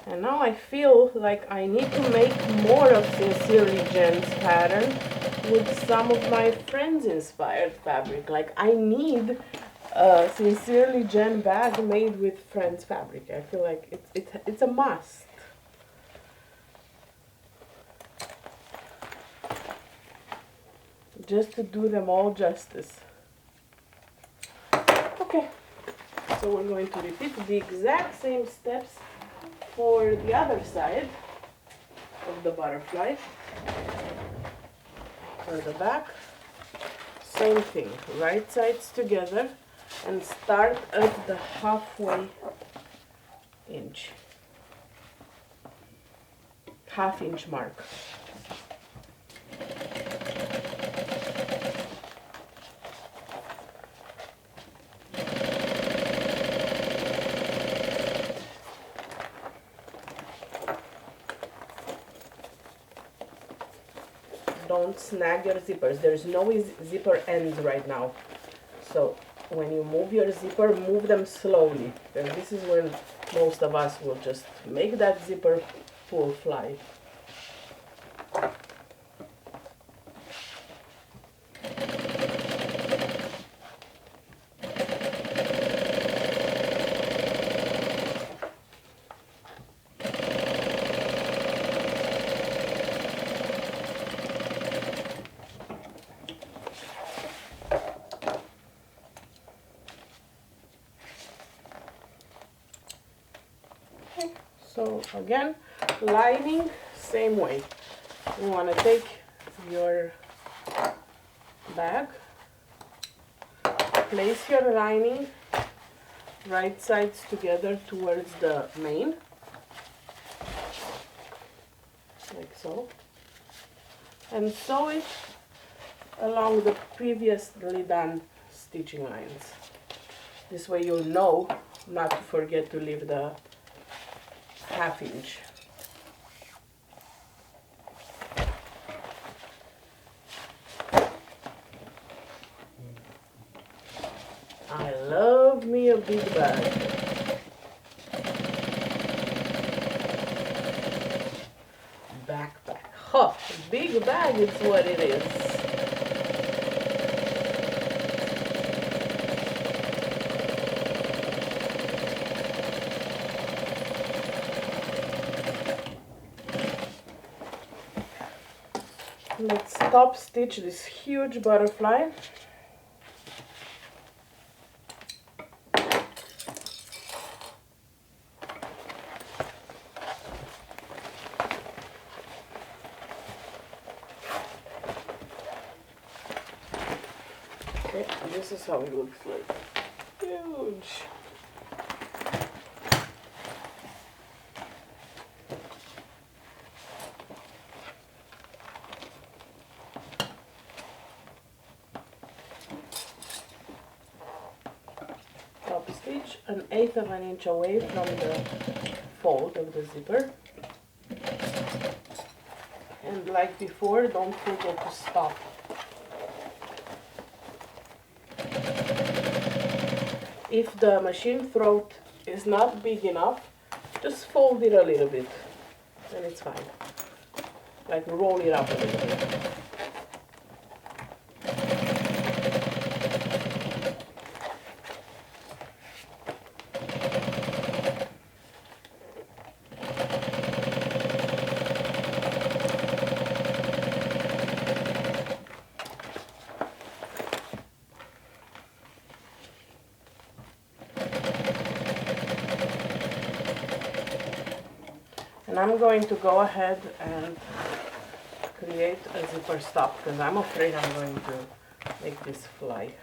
And now I feel like I need to make more of Sincerely Jen's pattern with some of my friends inspired fabric. Like I need a Sincerely Jen bag made with friends fabric. I feel like it's a must. Just to do them all justice. Okay, so we're going to repeat the exact same steps for the other side of the butterfly. For the back, same thing, right sides together and start at the halfway inch, half-inch mark. Don't snag your zippers. There's no zipper ends right now. So when you move your zipper, move them slowly. And this is when most of us will just make that zipper pull fly. So again, lining, same way. You want to take your bag, place your lining right sides together towards the main, like so, and sew it along the previously done stitching lines. This way you'll know not to forget to leave the half-inch. I love me a big bag. Backpack. Huh, big bag is what it is. Let's top stitch this huge butterfly. this is how it looks like. Huge. Top stitch 1/8 of an inch away from the fold of the zipper. And like before, don't forget to stop. If the machine throat is not big enough, just fold it a little bit and it's fine. Like roll it up a little bit. And I'm going to go ahead and create a zipper stop because I'm afraid I'm going to make this fly.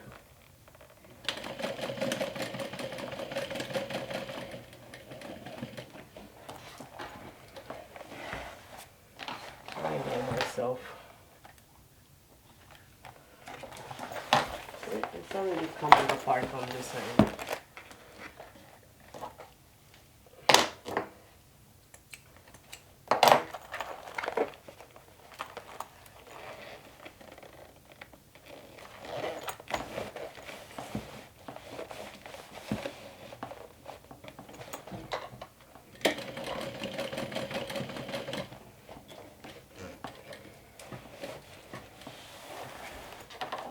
I know myself. It's already coming apart on this end.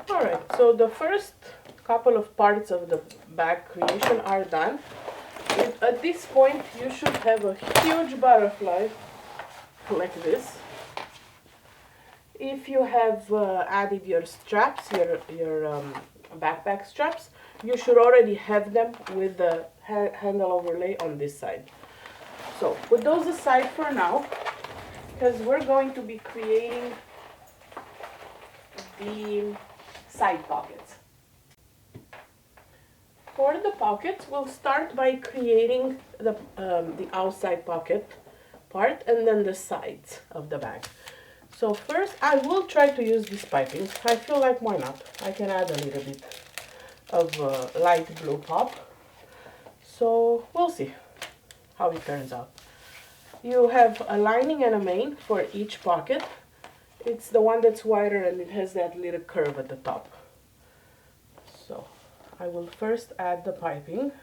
Alright, so the first couple of parts of the bag creation are done. And at this point you should have a huge butterfly like this. If you have added your straps, your backpack straps, you should already have them with the handle overlay on this side. So put those aside for now because we're going to be creating the side pockets. For the pockets, we'll start by creating the outside pocket part and then the sides of the bag. So first, I will try to use this piping. I feel like why not? I can add a little bit of light blue pop. So we'll see how it turns out. You have a lining and a main for each pocket. It's the one that's wider and it has that little curve at the top. So I will first add the piping.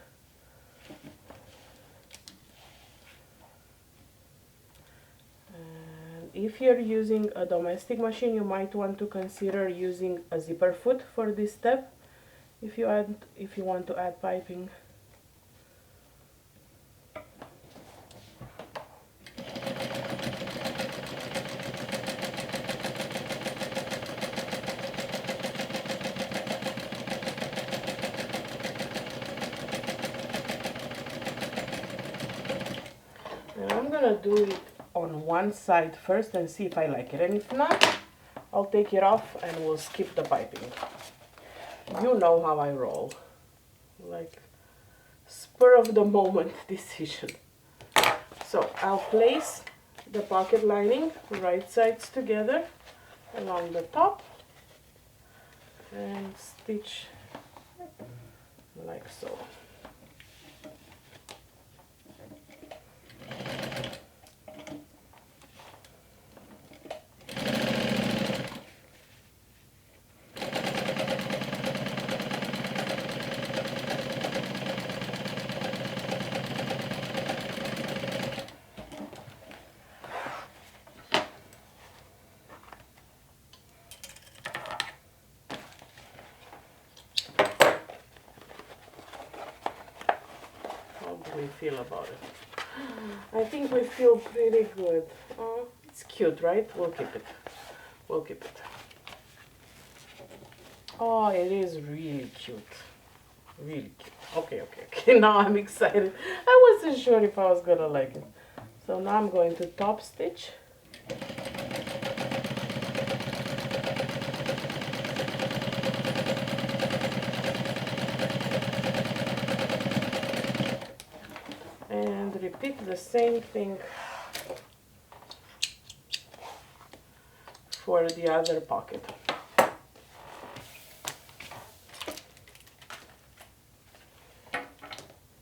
And if you're using a domestic machine, you might want to consider using a zipper foot for this step if you want to add piping. I'm gonna do it on one side first and see if I like it, and if not, I'll take it off and we'll skip the piping. You know how I roll, like spur of the moment decision. So I'll place the pocket lining right sides together along the top and stitch like so. We feel about it. I think we feel pretty good. It's cute, right? We'll keep it. We'll keep it. Oh, it is really cute. Really cute. Okay. Now I'm excited. I wasn't sure if I was gonna like it. So now I'm going to top stitch. repeat the same thing for the other pocket.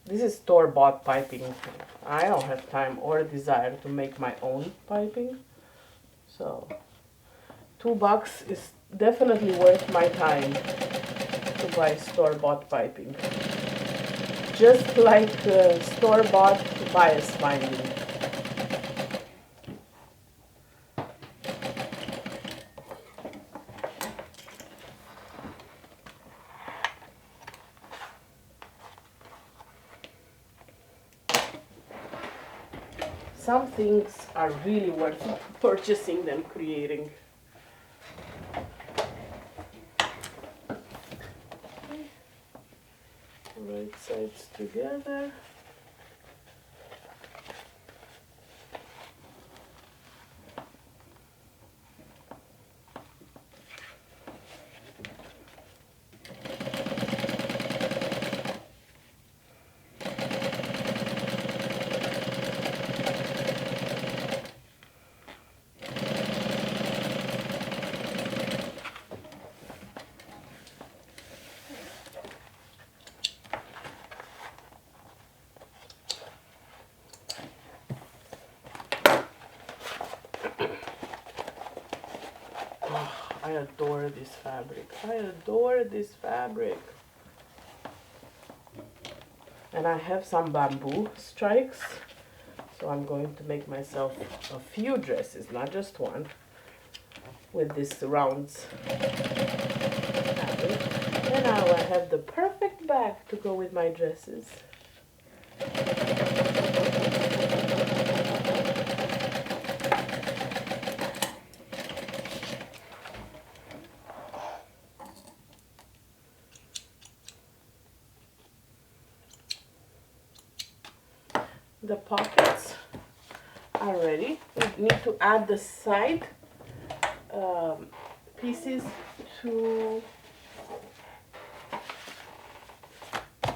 This is store-bought piping. I don't have time or desire to make my own piping. So $2 is definitely worth my time to buy store-bought piping. Just like store-bought bias binding. Some things are really worth purchasing than creating. Right sides together. I adore this fabric. I adore this fabric. And I have some bamboo strikes. So I'm going to make myself a few dresses, not just one, with this rounds fabric. And now I have the perfect bag to go with my dresses. The pockets are ready. We need to add the side pieces to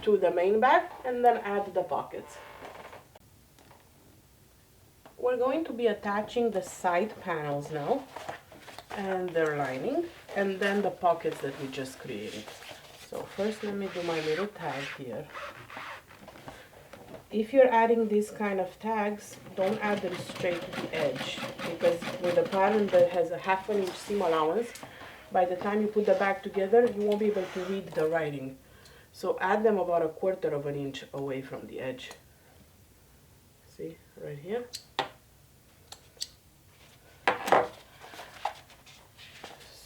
the main bag and then add the pockets. We're going to be attaching the side panels now and their lining and then the pockets that we just created. So first let me do my little tag here. If you're adding these kind of tags, don't add them straight to the edge, because with a pattern that has a ½ inch seam allowance, by the time you put the bag together, you won't be able to read the writing. So add them about ¼ inch away from the edge. See, right here.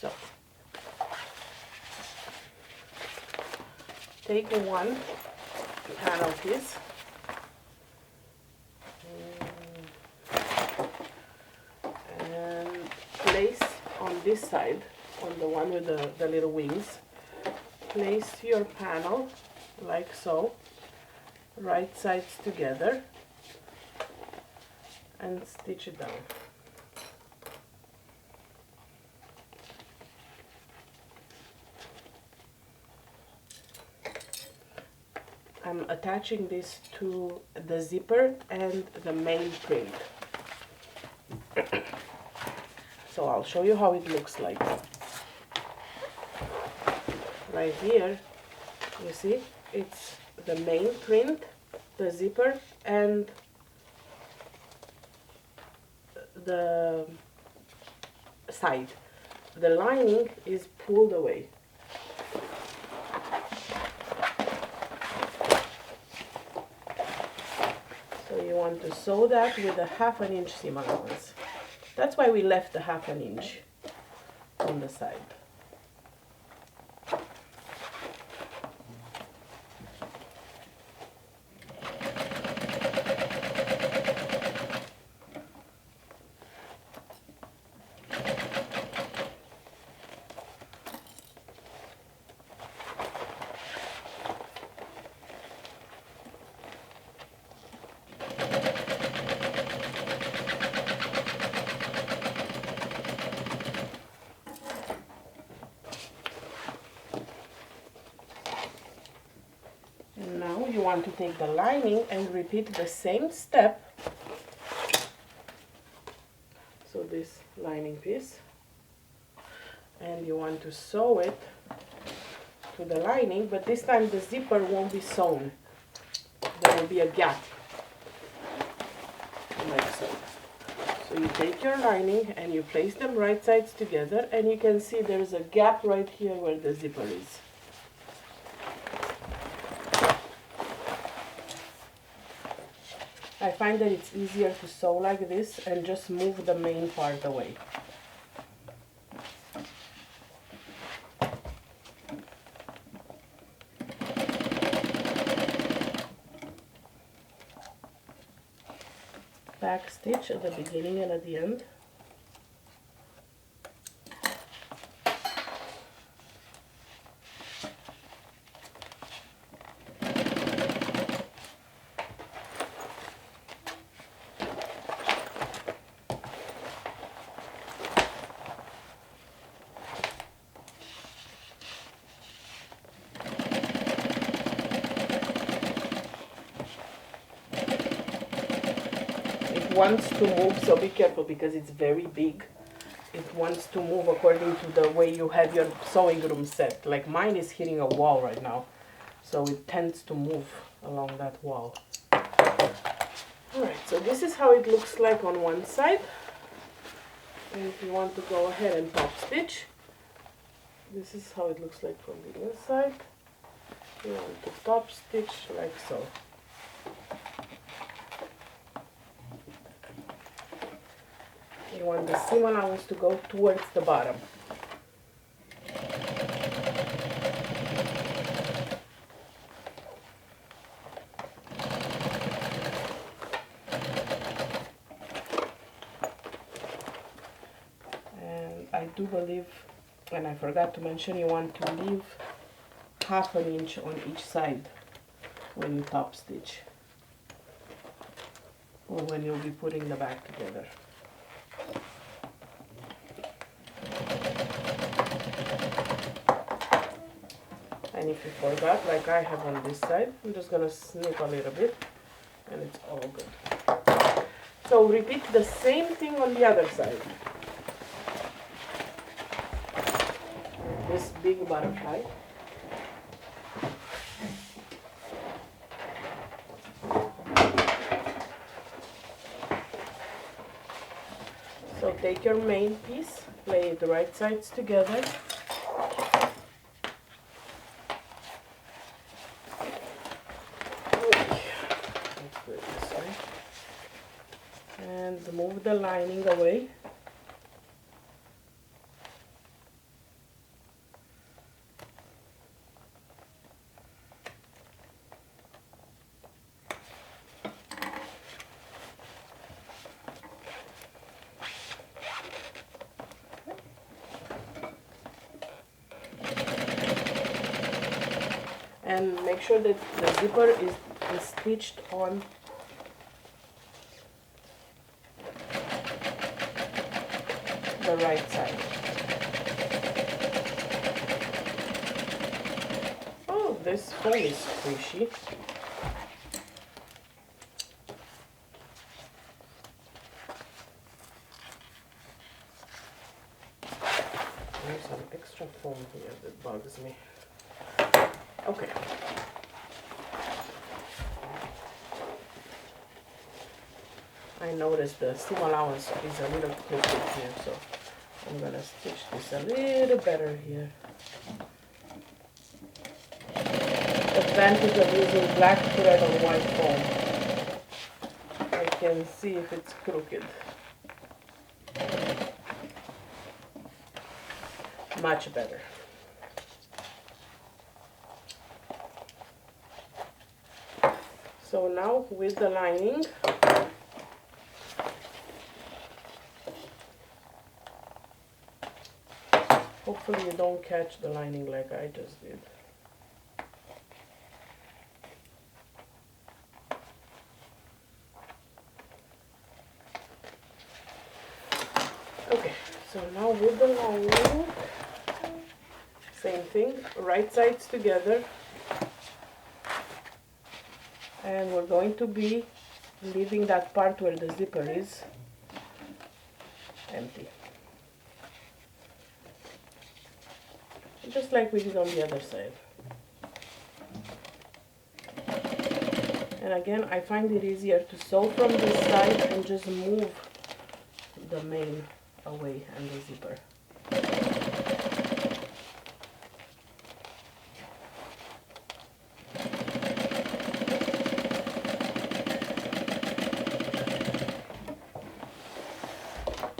So, take one panel piece. Place on this side, on the one with the little wings, place your panel like so, right sides together, and stitch it down. I'm attaching this to the zipper and the main print. So I'll show you how it looks like. Right here, you see, it's the main print, the zipper, and the side. The lining is pulled away. So you want to sew that with a ½ inch seam allowance. That's why we left the ½ inch on the side. you want to take the lining and repeat the same step. So this lining piece, and you want to sew it to the lining, but this time the zipper won't be sewn. There will be a gap, like so. So you take your lining and you place them right sides together, and you can see there's a gap right here where the zipper is. I find that it's easier to sew like this and just move the main part away. Back stitch at the beginning and at the end. Wants to move, so be careful because it's very big. It wants to move according to the way you have your sewing room set. Like mine is hitting a wall right now, so it tends to move along that wall. Alright, so this is how it looks like on one side. And if you want to go ahead and top stitch, this is how it looks like from the inside. You want to top stitch like so. You want the seam allowance to go towards the bottom. And I do believe, and I forgot to mention, you want to leave ½ an inch on each side when you top stitch, or when you'll be putting the bag together. And if you forgot, like I have on this side, I'm just gonna snip a little bit and it's all good. So repeat the same thing on the other side. This big butterfly. So take your main piece, lay the right sides together. And move the lining away. And make sure that the zipper is stitched on the right side. Oh, this foam is squishy. There's some extra foam here that bugs me. Okay. I noticed the seam allowance is a little crooked here, so I'm gonna stitch this a little better here. Advantage of using black thread on white foam. I can see if it's crooked. Much better. So now with the lining, hopefully you don't catch the lining like I just did. Okay, so now with the lining, same thing, right sides together. And we're going to be leaving that part where the zipper is empty. Just like we did on the other side. And again, I find it easier to sew from this side and just move the main away and the zipper.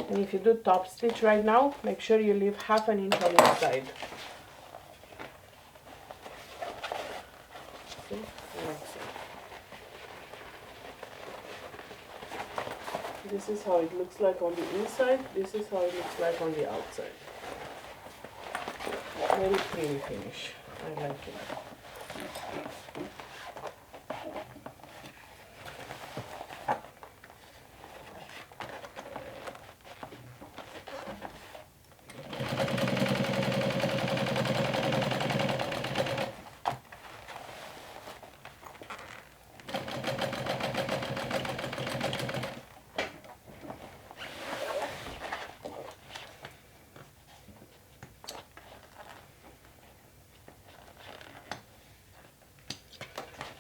And if you do top stitch right now, make sure you leave ½ inch on each side. See? Like so. This is how it looks like on the inside. This is how it looks like on the outside. Very pretty finish. I like it.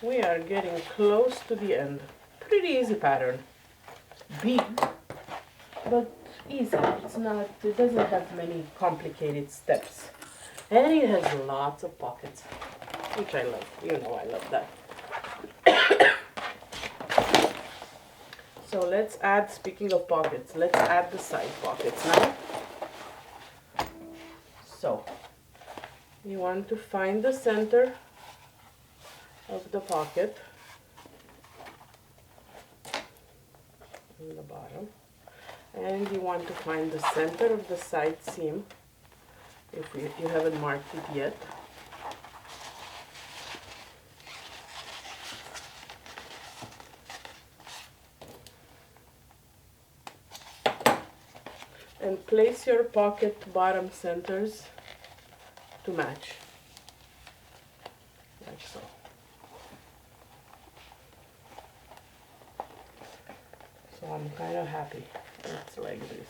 We are getting close to the end. Pretty easy pattern. Big, but easy. It doesn't have many complicated steps. And it has lots of pockets, which I love. You know I love that. So let's add, speaking of pockets, let's add the side pockets now. So, you want to find the center of the pocket in the bottom, and you want to find the center of the side seam if you haven't marked it yet. And place your pocket bottom centers to match, like so. So I'm kind of happy it's like this.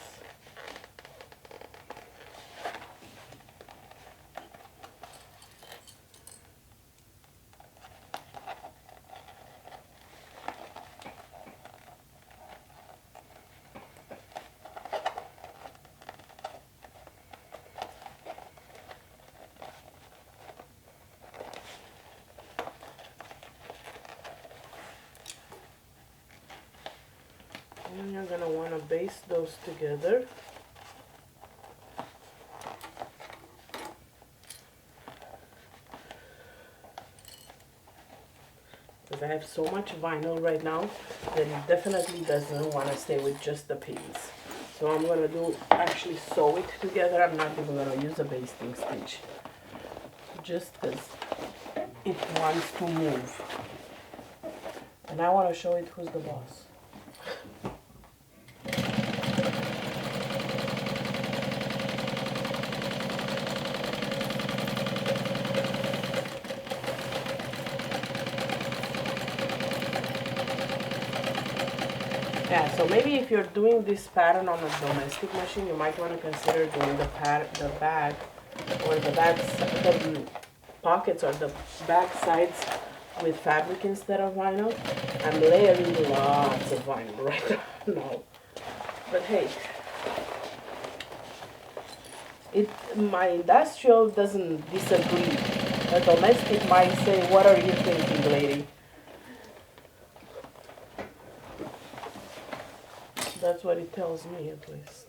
And you're going to want to baste those together. Because I have so much vinyl right now that it definitely doesn't want to stay with just the pins. So I'm going to actually sew it together. I'm not even going to use a basting stitch, just because it wants to move. And I want to show it who's the boss. Yeah, so maybe if you're doing this pattern on a domestic machine, you might want to consider doing the bag or the pockets or the back sides with fabric instead of vinyl. I'm layering lots of vinyl right now. But hey, my industrial doesn't disagree. The domestic might say, "What are you thinking, lady?" That's what it tells me, at least.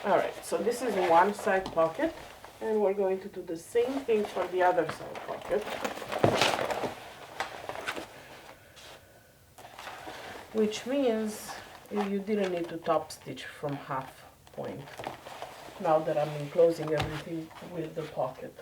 Alright, so this is one side pocket, and we're going to do the same thing for the other side pocket. Which means you didn't need to top stitch from half point, now that I'm enclosing everything with the pocket.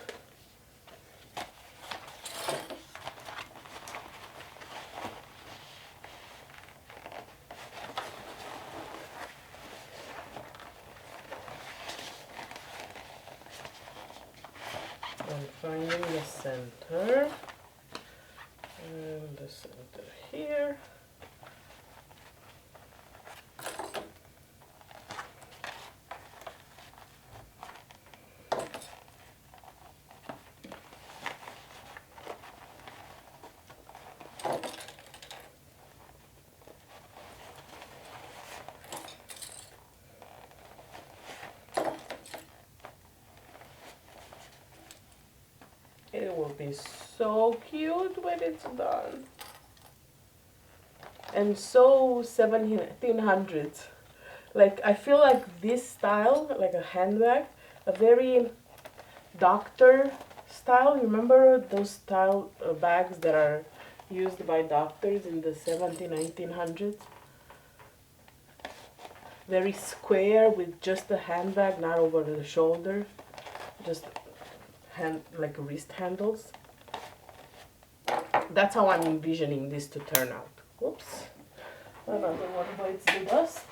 I'm finding the center, in the center here. It will be so cute when it's done. And so 1700s. Like, I feel like this style, like a handbag, a very doctor style. You remember those style bags that are used by doctors in the 1900s? Very square with just a handbag, not over the shoulder. Just like wrist handles. That's how I'm envisioning this to turn out. Whoops. Another one bites the dust.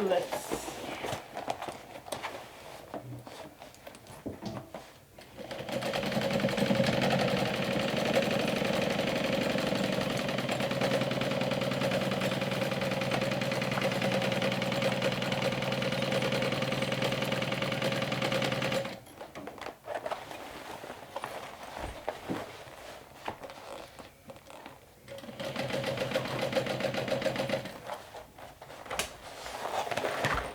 Let's see.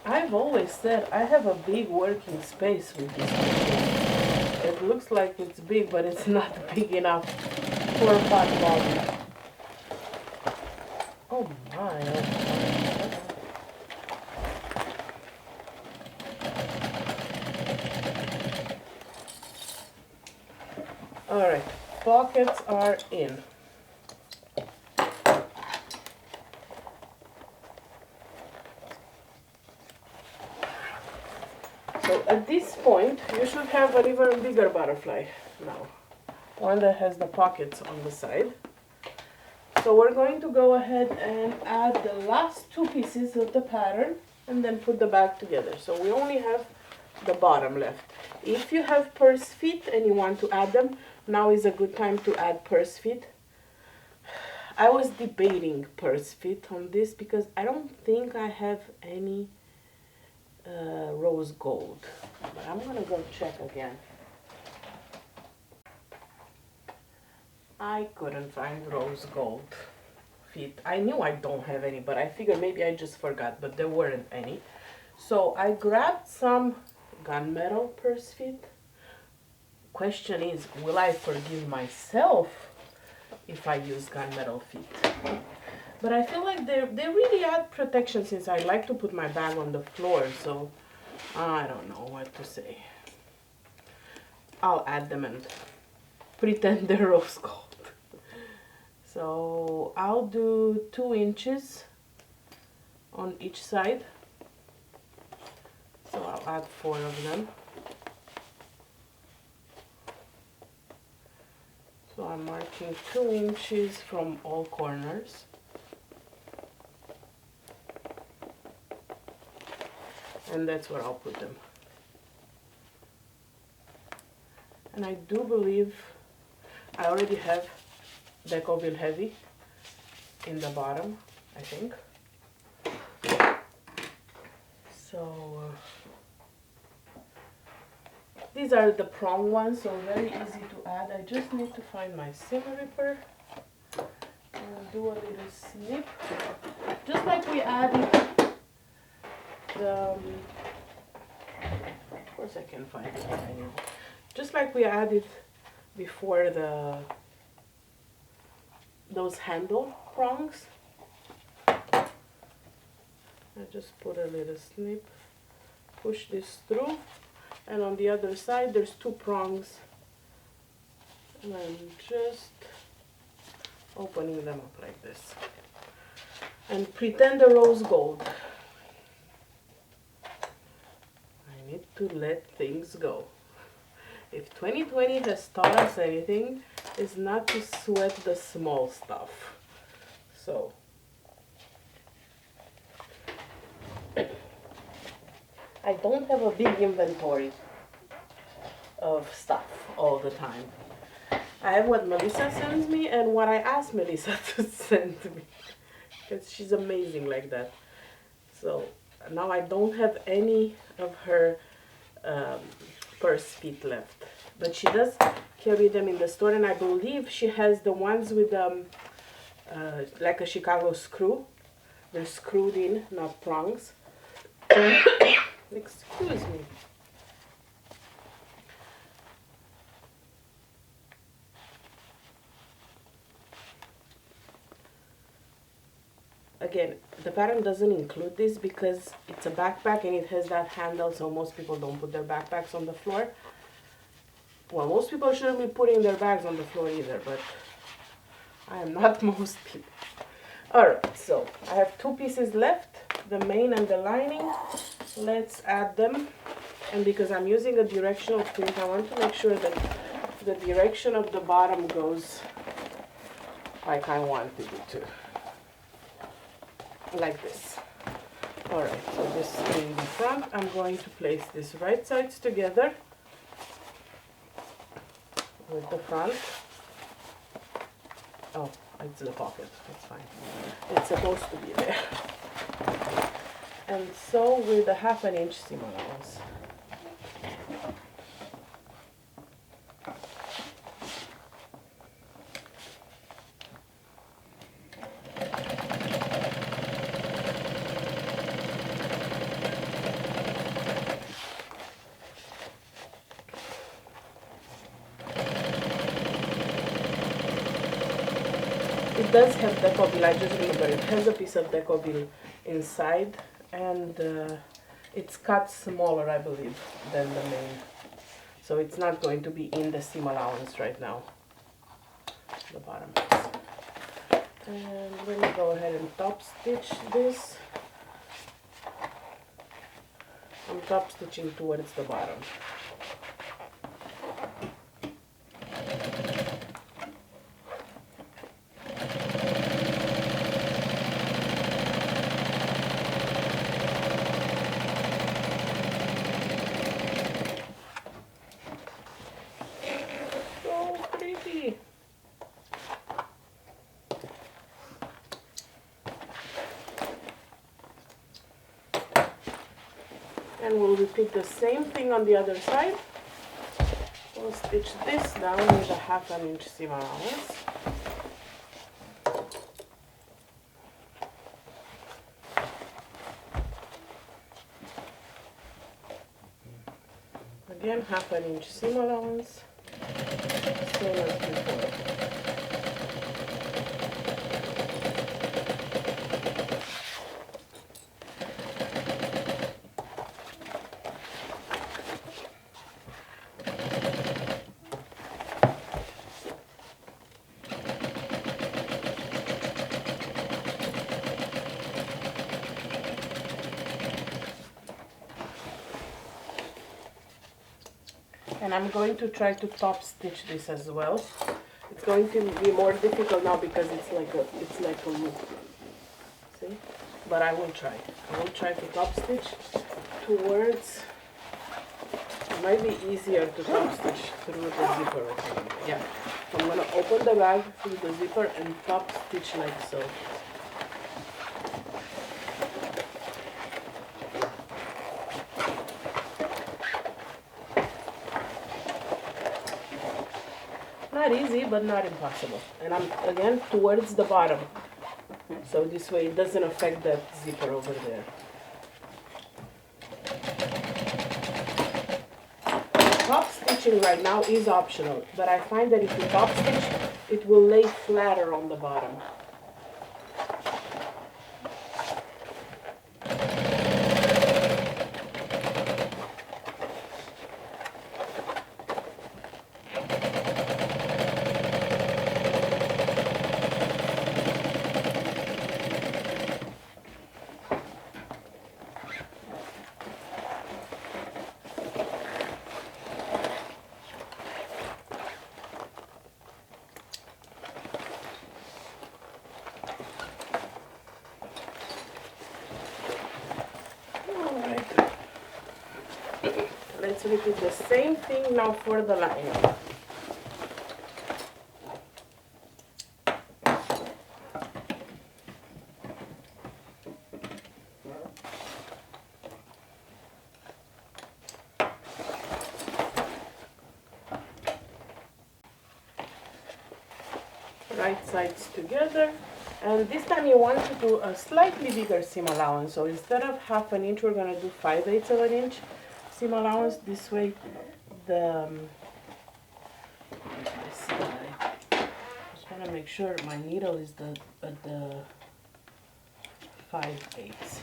I've always said I have a big working space with this picture. It looks like it's big, but it's not big enough for a pot bottle. Oh my. Alright, pockets are in. So at this point, you should have an even bigger butterfly now. One that has the pockets on the side. So we're going to go ahead and add the last two pieces of the pattern and then put the bag together. So we only have the bottom left. If you have purse feet and you want to add them, now is a good time to add purse feet. I was debating purse feet on this because I don't think I have any rose gold, but I'm gonna go check again. I couldn't find rose gold feet. I knew I don't have any, but I figured maybe I just forgot, but there weren't any. So I grabbed some gunmetal purse feet. Question is, will I forgive myself if I use gunmetal feet? But I feel like they really add protection since I like to put my bag on the floor, so I don't know what to say. I'll add them and pretend they're rose gold. So I'll do 2 inches on each side. So I'll add 4 of them. So I'm marking 2 inches from all corners. And that's where I'll put them. And I do believe I already have Decoville Heavy in the bottom, I think. So these are the prong ones, so very easy to add. I just need to find my seam ripper and do a little snip, just like we added the, of course I can find it anyway. Just like we added before those handle prongs. I just put a little snip, push this through, and on the other side there's 2 prongs, and I'm just opening them up like this. And pretend the rose gold. I need to let things go. If 2020 has taught us anything, it's not to sweat the small stuff. So I don't have a big inventory. of stuff all the time. I have what Melissa sends me and what I ask Melissa to send me, because she's amazing like that. So now I don't have any of her purse feet left, but she does carry them in the store, and I believe she has the ones with like a Chicago screw. They're screwed in, not prongs. Excuse me. Again, the pattern doesn't include this because it's a backpack and it has that handle, so most people don't put their backpacks on the floor. Well, most people shouldn't be putting their bags on the floor either, but I am not most people. Alright, so I have two pieces left, the main and the lining. Let's add them. And because I'm using a directional print, I want to make sure that the direction of the bottom goes like I wanted it to. Like this. Alright, so this being the front, I'm going to place this right sides together with the front. Oh, it's the pocket, that's fine. It's supposed to be there. And so with a 1/2 inch seam allowance. It does have deco, I just remember it has a piece of deco inside, and it's cut smaller, I believe, than the main. So it's not going to be in the seam allowance right now, the bottom piece. And let me go ahead and top stitch this. I'm top stitching towards the bottom. And we'll repeat the same thing on the other side. We'll stitch this down with a 1/2 inch seam allowance. Again, 1/2 inch seam allowance, same as before. And I'm going to try to top stitch this as well. It's going to be more difficult now because it's like a loop. See? But I will try. I will try to top stitch towards. It might be easier to top stitch through the zipper. Yeah. So I'm gonna open the bag through the zipper and top stitch like so. Not easy, but not impossible. And I'm again towards the bottom, so this way it doesn't affect that zipper over there. Top stitching right now is optional, but I find that if you top stitch, it will lay flatter on the bottom. let's repeat the same thing now for the lining. Right sides together, and this time you want to do a slightly bigger seam allowance. So instead of 1/2 inch, we're going to do 5/8 of an inch seam allowance. This way the just want to make sure my needle is at the 5/8.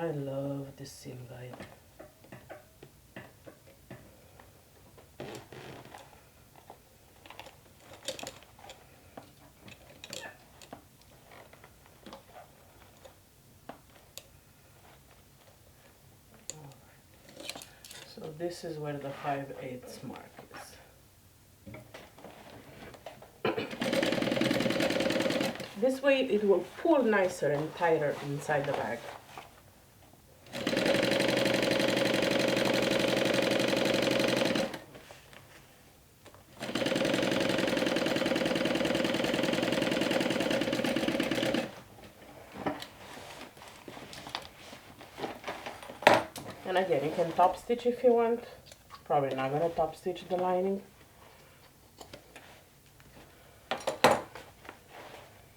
I love this seam guide. So this is where the 5/8 mark is. This way it will pull nicer and tighter inside the bag. And again, you can top stitch if you want. Probably not gonna top stitch the lining.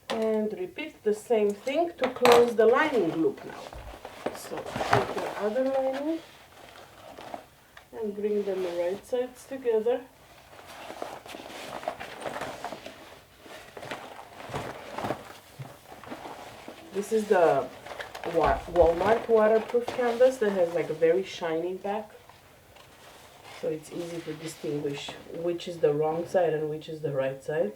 And repeat the same thing to close the lining loop now. So take your other lining and bring them the right sides together. This is the Walmart waterproof canvas that has like a very shiny back, so it's easy to distinguish which is the wrong side and which is the right side.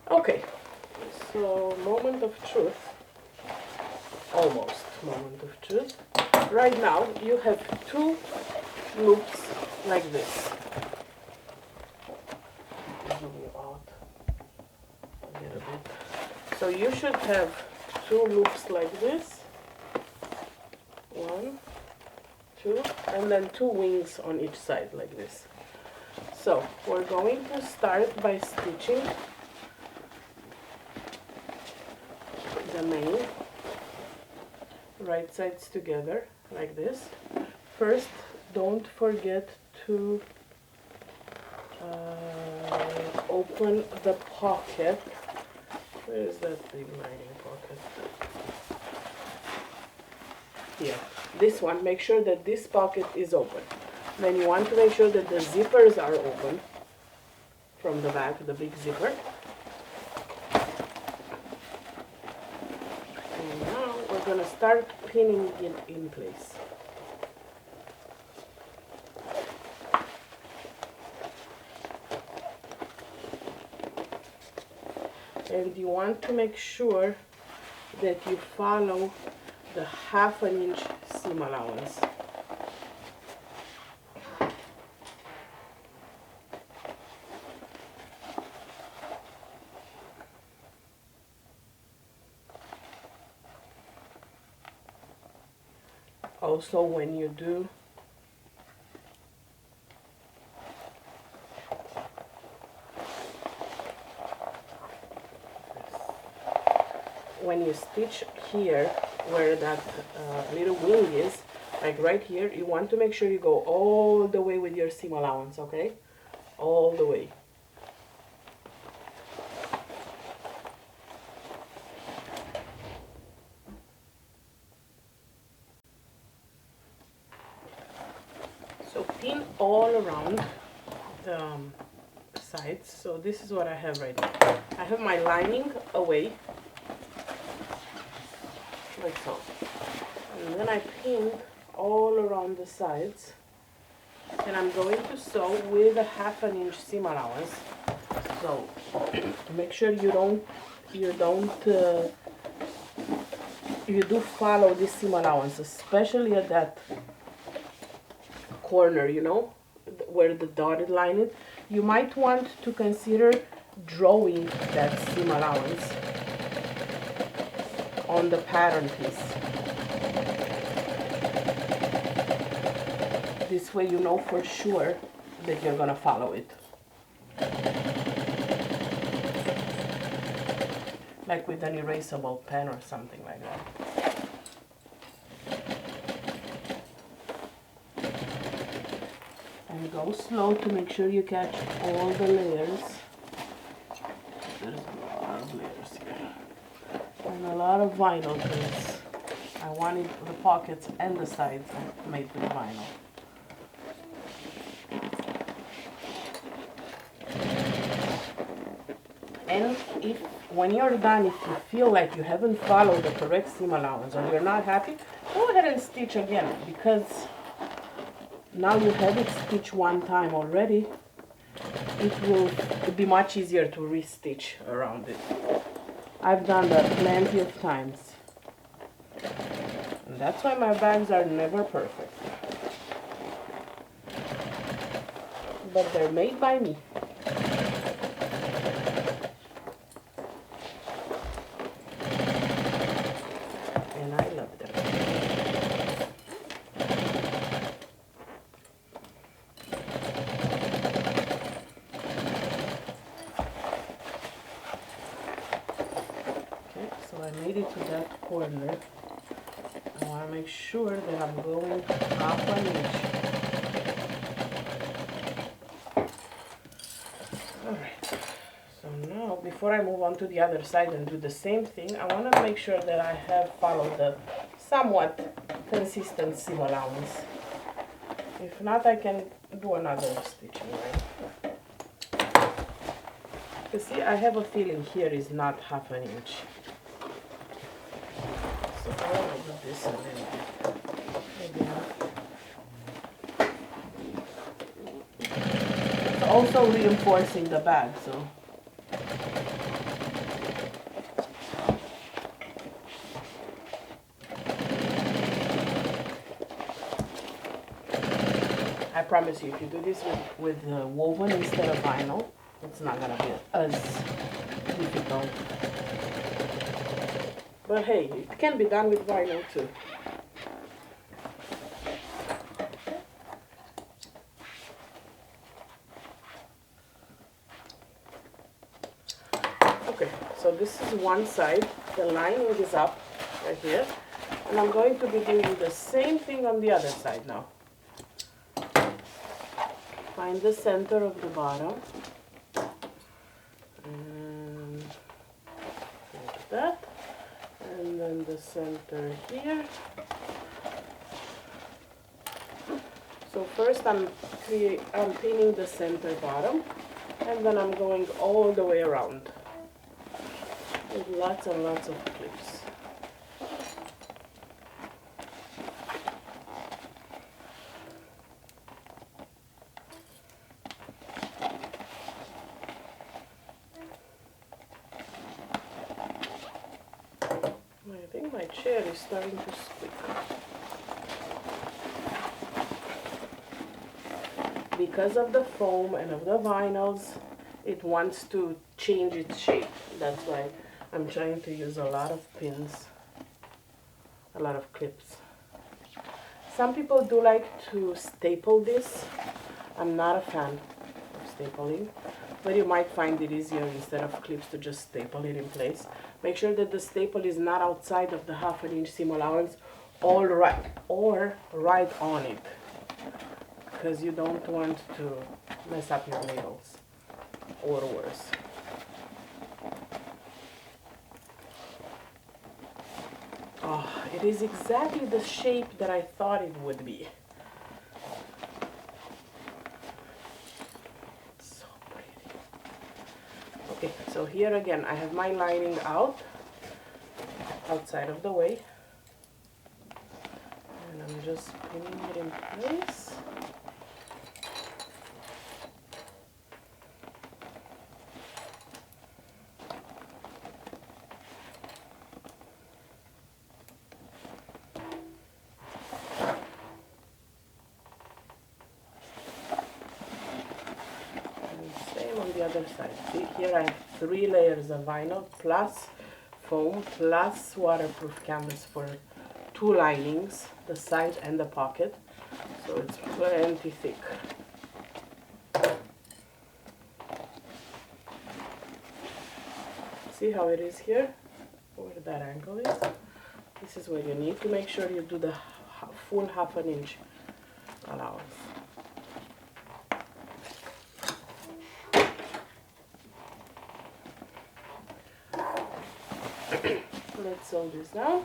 Okay, so moment of truth, almost moment of truth. Right now you have 2 loops like this. Zoom you out a little bit. So you should have 2 loops like this, 1, 2, and then 2 wings on each side like this. So we're going to start by stitching the main right sides together like this. First, don't forget to open the pocket. Where is that big lining pocket? Here, this one. Make sure that this pocket is open. Then you want to make sure that the zippers are open from the back, the big zipper. Going to start pinning it in place. And you want to make sure that you follow the 1/2 inch seam allowance. Also, when you do when you stitch here where that little wing is, like right here, you want to make sure you go all the way with your seam allowance, okay? All the way. So pin all around the sides. So this is what I have right now. I have my lining away, like so. And then I pinned all around the sides. And I'm going to sew with a 1/2 inch seam allowance. So make sure you do follow this seam allowance, especially at that corner, you know, where the dotted line is. You might want to consider drawing that seam allowance on the pattern piece. This way you know for sure that you're gonna follow it. Like with an erasable pen or something like that. And go slow to make sure you catch all the layers. There's a lot of layers here. And a lot of vinyl because I wanted the pockets and the sides made with vinyl. And if when you're done, if you feel like you haven't followed the correct seam allowance or you're not happy, go ahead and stitch again, because now you have it stitched one time already. It will be much easier to restitch around it. I've done that plenty of times. And that's why my bags are never perfect. But they're made by me. And I love them. Okay, so I made it to that corner. I want to make sure that I'm going 1/2 inch. Alright, so now before I move on to the other side and do the same thing, I want to make sure that I have followed the somewhat consistent seam allowance. If not, I can do another stitching, right? You see, I have a feeling here is not 1/2 inch. So I want to do this a little bit. Maybe not. It's also reinforcing the bag, so. I promise you, if you do this with woven instead of vinyl, it's not gonna be as difficult. But hey, it can be done with vinyl too. Okay, so this is one side. The lining is up right here. And I'm going to be doing the same thing on the other side now. Find the center of the bottom. And like that. And then the center here. So first I'm pinning the center bottom, and then I'm going all the way around with lots and lots of clips. I think my chair is starting to squeak. Because of the foam and of the vinyls, it wants to change its shape. That's why I'm trying to use a lot of pins, a lot of clips. Some people do like to staple this. I'm not a fan of stapling, but you might find it easier instead of clips to just staple it in place. Make sure that the staple is not outside of the 1/2 inch seam allowance or right on it, because you don't want to mess up your needles or worse. Oh, it is exactly the shape that I thought it would be. So pretty. Okay, so here again I have my lining outside of the way, and I'm just pinning it in place. other side. See, here I have 3 layers of vinyl plus foam plus waterproof canvas for 2 linings, the side and the pocket. So it's plenty thick. See how it is here, where that angle is? This is where you need to make sure you do the full 1/2 inch allowance. Let's sew this down.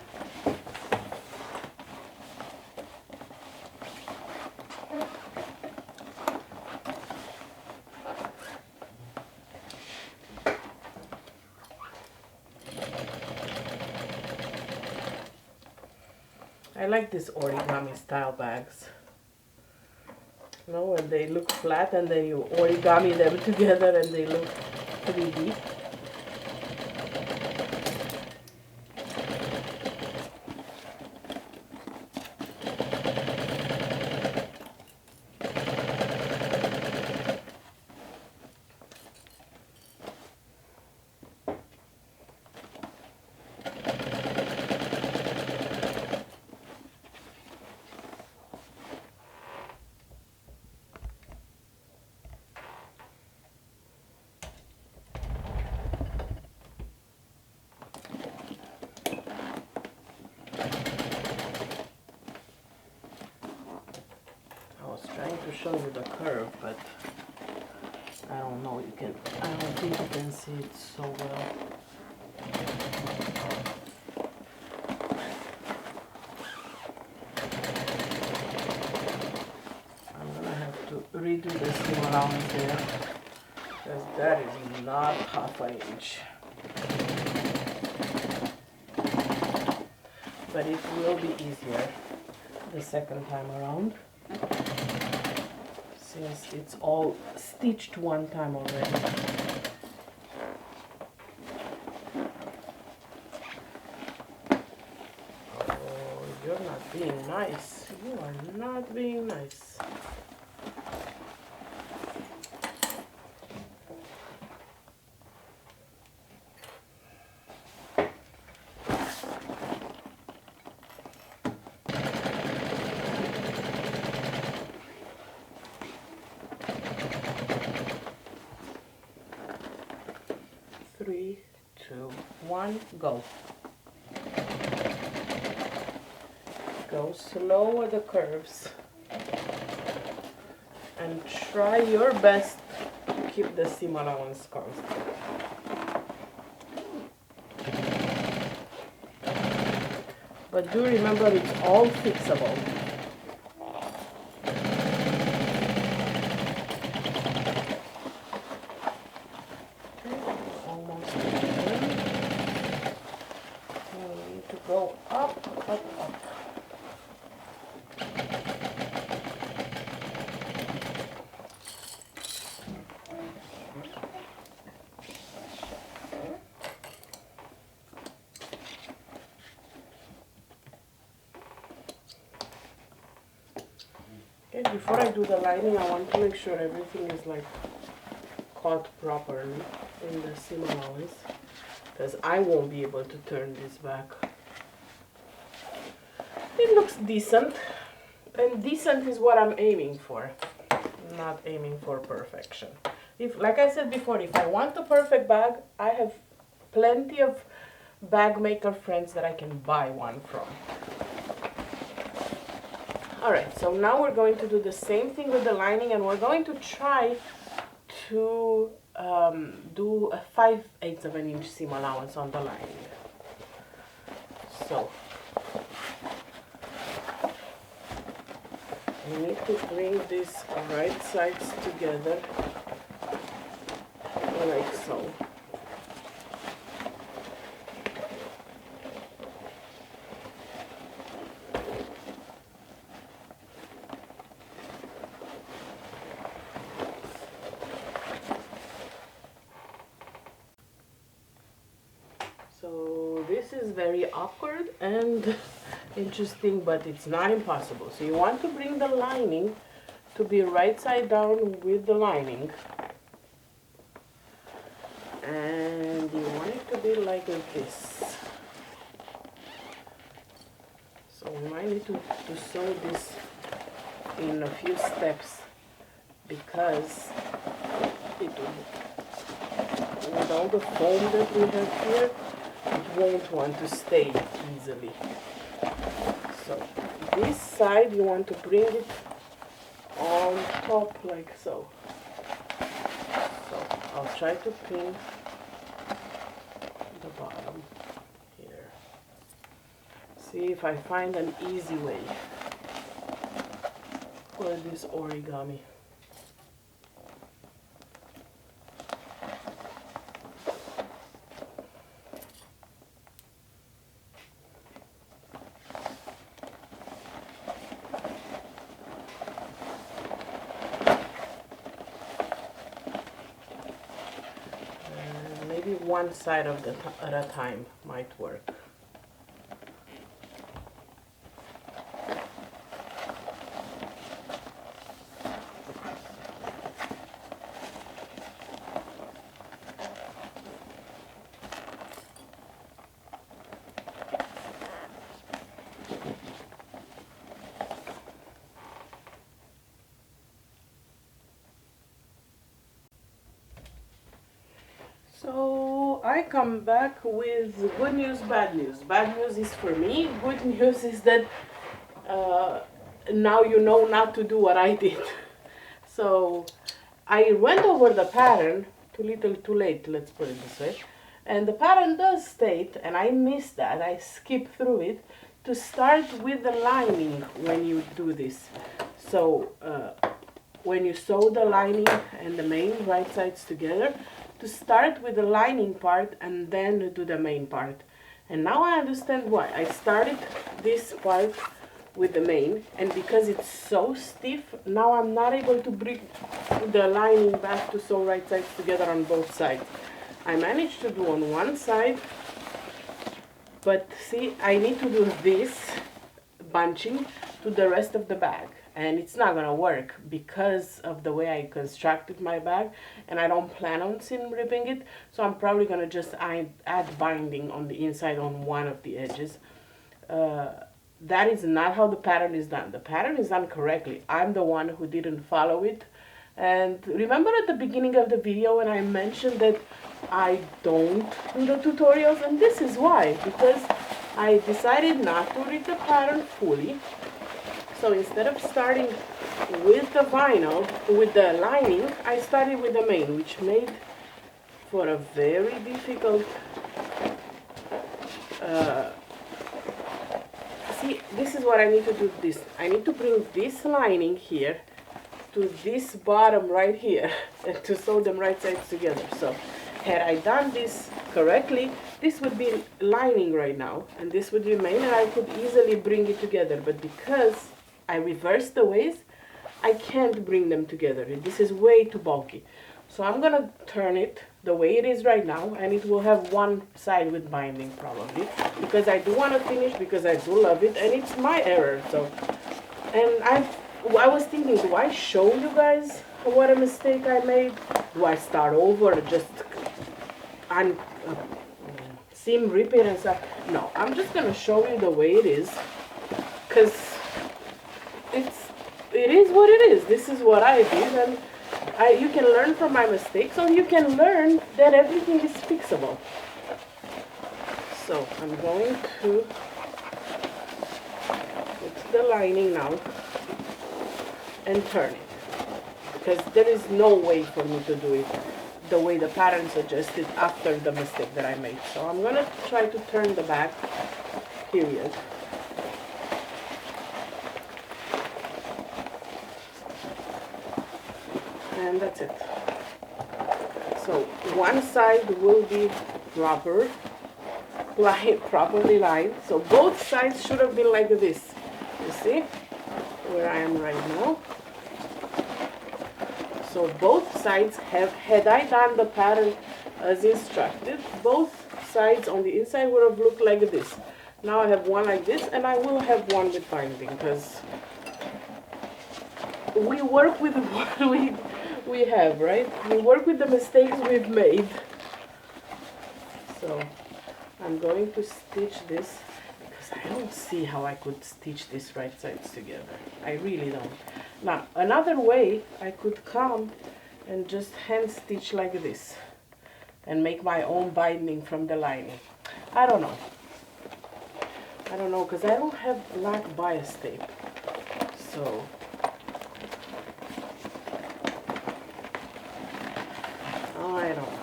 I like these origami style bags. You know, when they look flat and then you origami them together and they look 3D. To show you the curve, but I don't know, I don't think you can see it so well. I'm gonna have to redo the seam allowance there, because that is not 1/2 inch. But it will be easier the second time around, since it's all stitched one time already. Oh, you're not being nice. You are not being nice. Three, 2, 1, go. Go slow with the curves and try your best to keep the seam allowance constant. But do remember, it's all fixable. Go up, up, up. Okay, before I do the lining, I want to make sure everything is like caught properly in the seam allowance, because I won't be able to turn this back. It looks decent, and decent is what I'm aiming for, not aiming for perfection. If, like I said before, if I want a perfect bag, I have plenty of bag maker friends that I can buy one from. Alright, so now we're going to do the same thing with the lining, and we're going to try to do a 5/8 of an inch seam allowance on the lining. So we need to bring these right sides together like so. So this is very awkward and interesting, but it's not impossible. So you want to bring the lining to be right side down with the lining. be like this. So we might need to sew this in a few steps because it will, with all the foam that we have here, it won't want to stay easily. So this side you want to bring it on top like so. So I'll try to pin the bottom here. See if I find an easy way for this origami. Maybe one side of at a time might work. So I come back with good news, bad news. Bad news is for me. Good news is that now you know not to do what I did. So I went over the pattern too little too late, let's put it this way. And the pattern does state, and I missed that, I skipped through it, to start with the lining when you do this. So when you sew the lining and the main right sides together, to start with the lining part and then do the main part. And now I understand why. I started this part with the main, and because it's so stiff, now I'm not able to bring the lining back to sew right sides together on both sides. I managed to do on one side, but see, I need to do this bunching to the rest of the bag. And it's not gonna work because of the way I constructed my bag, and I don't plan on seam ripping it, so I'm probably gonna just add binding on the inside on one of the edges. That is not how the pattern is done. The pattern is done correctly. I'm the one who didn't follow it. And remember at the beginning of the video when I mentioned that I don't do the tutorials, and this is why, because I decided not to read the pattern fully. So instead of starting with the vinyl, with the lining, I started with the main, which made for a very difficult, see, this is what I need to do this. I need to bring this lining here to this bottom right here and to sew them right sides together. So had I done this correctly, this would be lining right now, and this would be main, and I could easily bring it together. But because I reversed the ways, I can't bring them together. This is way too bulky. So I'm gonna turn it the way it is right now, and it will have one side with binding probably, because I do want to finish, because I do love it, and it's my error. So, and I was thinking, do I show you guys what a mistake I made? Do I start over, just seam rip it and stuff? No, I'm just gonna show you the way it is, because it is what it is. This is what I did, and you can learn from my mistakes, or you can learn that everything is fixable. So I'm going to put the lining now and turn it, because there is no way for me to do it the way the pattern suggested after the mistake that I made. So I'm going to try to turn the back, period. And that's it. So one side will be properly lined. So both sides should have been like this. You see where I am right now? So both sides had I done the pattern as instructed, both sides on the inside would have looked like this. Now I have one like this, and I will have one with binding, because we work with what we have, right? We work with the mistakes we've made. So I'm going to stitch this because I don't see how I could stitch these right sides together. I really don't. Now, another way I could come and just hand stitch like this and make my own binding from the lining. I don't know. I don't know because I don't have black bias tape. So I don't know.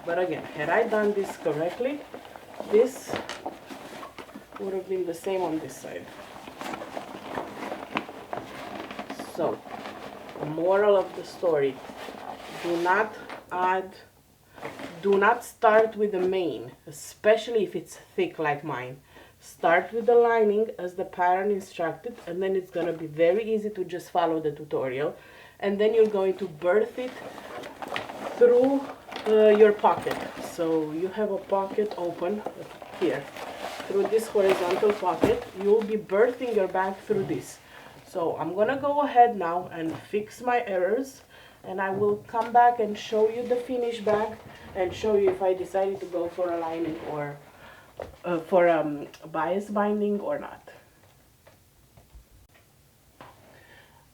But again, had I done this correctly, this would have been the same on this side. So, the moral of the story, do not start with the main, especially if it's thick like mine. Start with the lining as the pattern instructed, and then it's going to be very easy to just follow the tutorial. And then you're going to birth it through your pocket. So you have a pocket open here. Through this horizontal pocket, you'll be birthing your bag through this. So I'm gonna go ahead now and fix my errors, and I will come back and show you the finished bag and show you if I decided to go for a lining or for bias binding or not.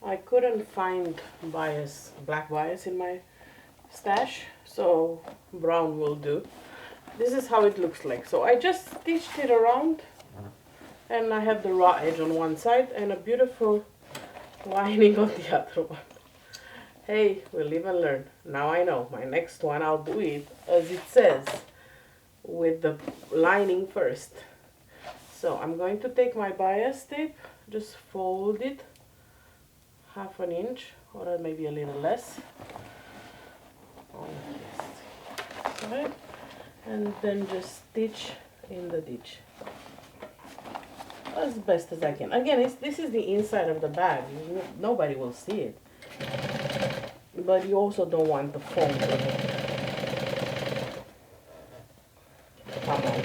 I couldn't find black bias in my stash, so brown will do. This is how it looks like. So I just stitched it around, and I have the raw edge on one side and a beautiful lining on the other one. Hey, we'll live and learn. Now I know. My next one I'll do it as it says, with the lining first. So I'm going to take my bias tape, just fold it half an inch or maybe a little less. Right, and then just stitch in the ditch as best as I can. Again, this is the inside of the bag. Nobody will see it, but you also don't want the foam to come out.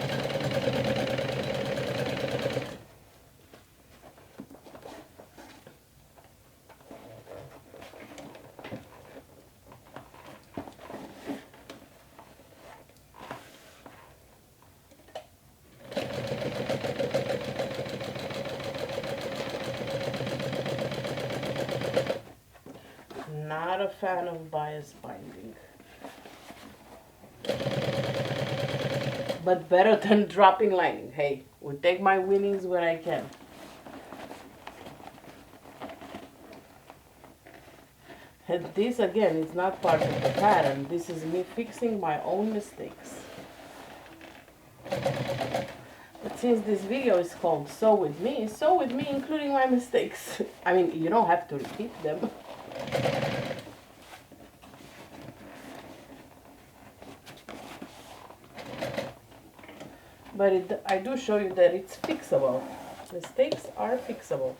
Not a fan of bias binding, but better than dropping lining. Hey, we'll take my winnings where I can. And this again is not part of the pattern. This is me fixing my own mistakes. But since this video is called Sew With Me including my mistakes. I mean, you don't have to repeat them. But I do show you that it's fixable. Mistakes are fixable.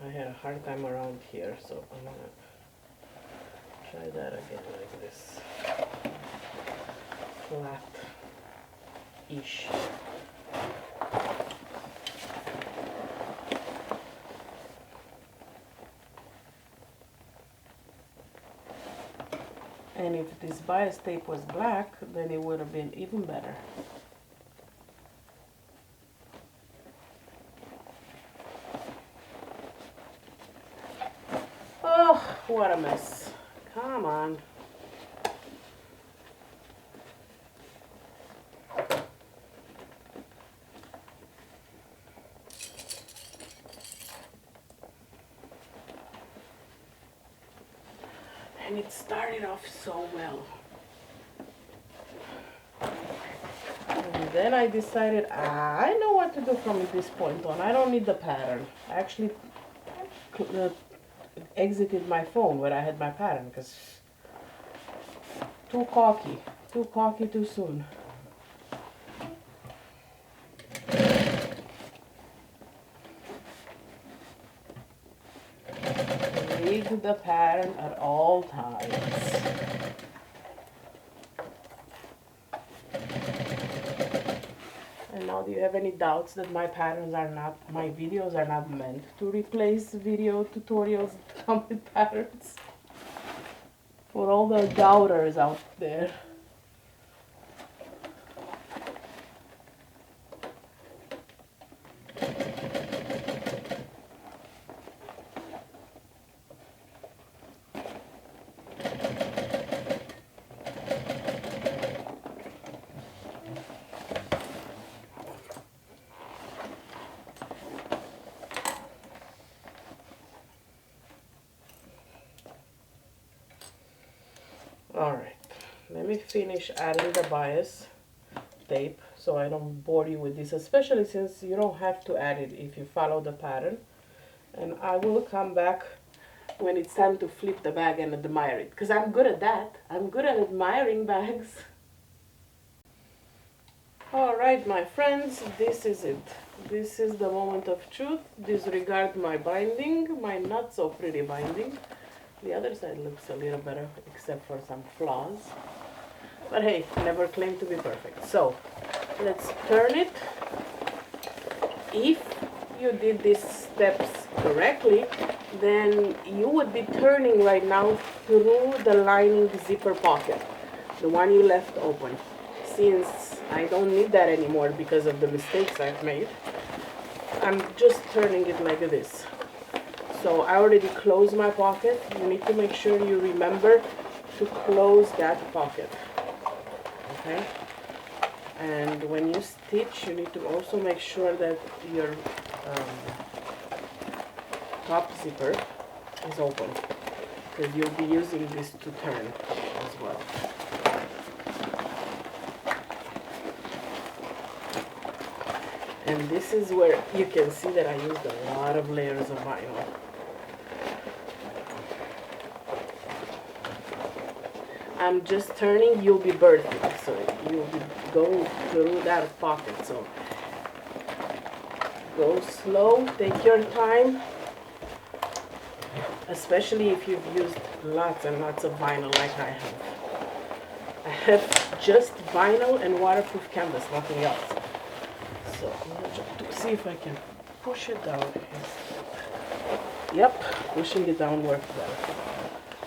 I had a hard time around here, so I'm gonna try that again like this. Flat-ish. And if this bias tape was black, then it would have been even better. Oh, what a mess. Come on. And it started off so well. And then I decided, I know what to do from this point on. I don't need the pattern. I actually exited my phone where I had my pattern because too cocky too soon. Read the pattern at all times. And now, do you have any doubts that my videos are not meant to replace video tutorials that come with patterns? For all the doubters out there. Alright, let me finish adding the bias tape so I don't bore you with this, especially since you don't have to add it if you follow the pattern. And I will come back when it's time to flip the bag and admire it, because I'm good at that. I'm good at admiring bags. Alright, my friends, this is it. This is the moment of truth. Disregard my binding, my not so pretty binding. The other side looks a little better, except for some flaws. But hey, never claim to be perfect. So, let's turn it. If you did these steps correctly, then you would be turning right now through the lining zipper pocket, the one you left open. Since I don't need that anymore because of the mistakes I've made, I'm just turning it like this. So I already closed my pocket. You need to make sure you remember to close that pocket. Okay? And when you stitch, you need to also make sure that your top zipper is open, because you'll be using this to turn as well. And this is where you can see that I used a lot of layers of vinyl. I'm just turning, you'll be birthing, so you'll be going through that pocket. So go slow, take your time, especially if you've used lots and lots of vinyl like I have. I have just vinyl and waterproof canvas, nothing else. So I'm going to see if I can push it down. Yep, pushing it down works better.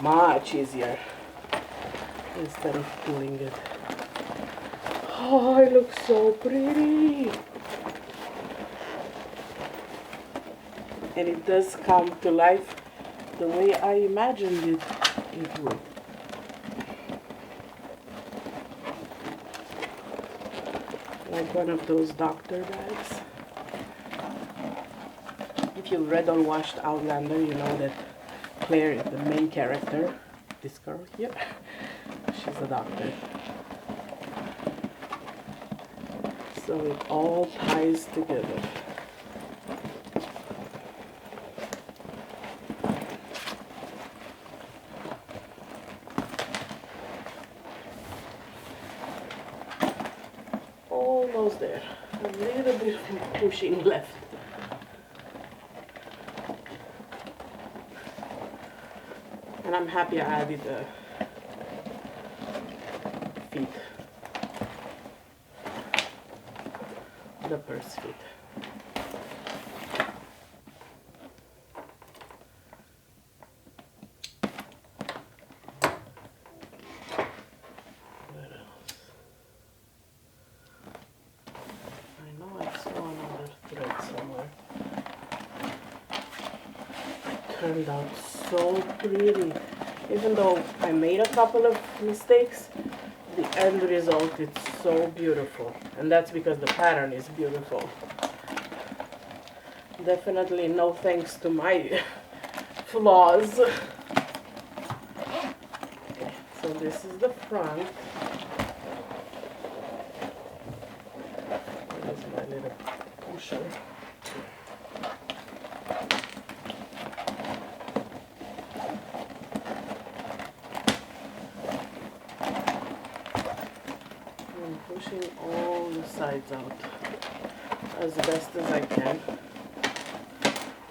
Much easier instead of pulling it. Oh, it looks so pretty. And it does come to life the way I imagined it would. Like one of those doctor bags. If you read or watched Outlander, you know that Claire, the main character, this girl here, she's a doctor. So it all ties together. Almost there. A little bit of pushing left. And I'm happy I added the feet. The purse feet. Turned out so pretty. Even though I made a couple of mistakes, the end result is so beautiful. And that's because the pattern is beautiful. Definitely no thanks to my flaws. Okay, so this is the front. Here's my little pusher. Pushing all the sides out as best as I can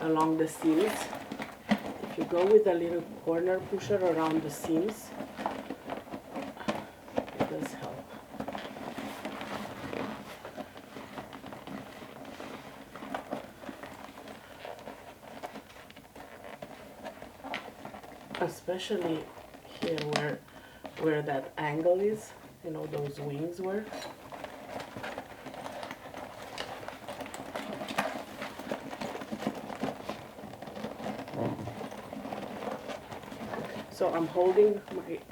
along the seams. If you go with a little corner pusher around the seams, it does help. Especially here where that angle is, you know, those wings were. So I'm holding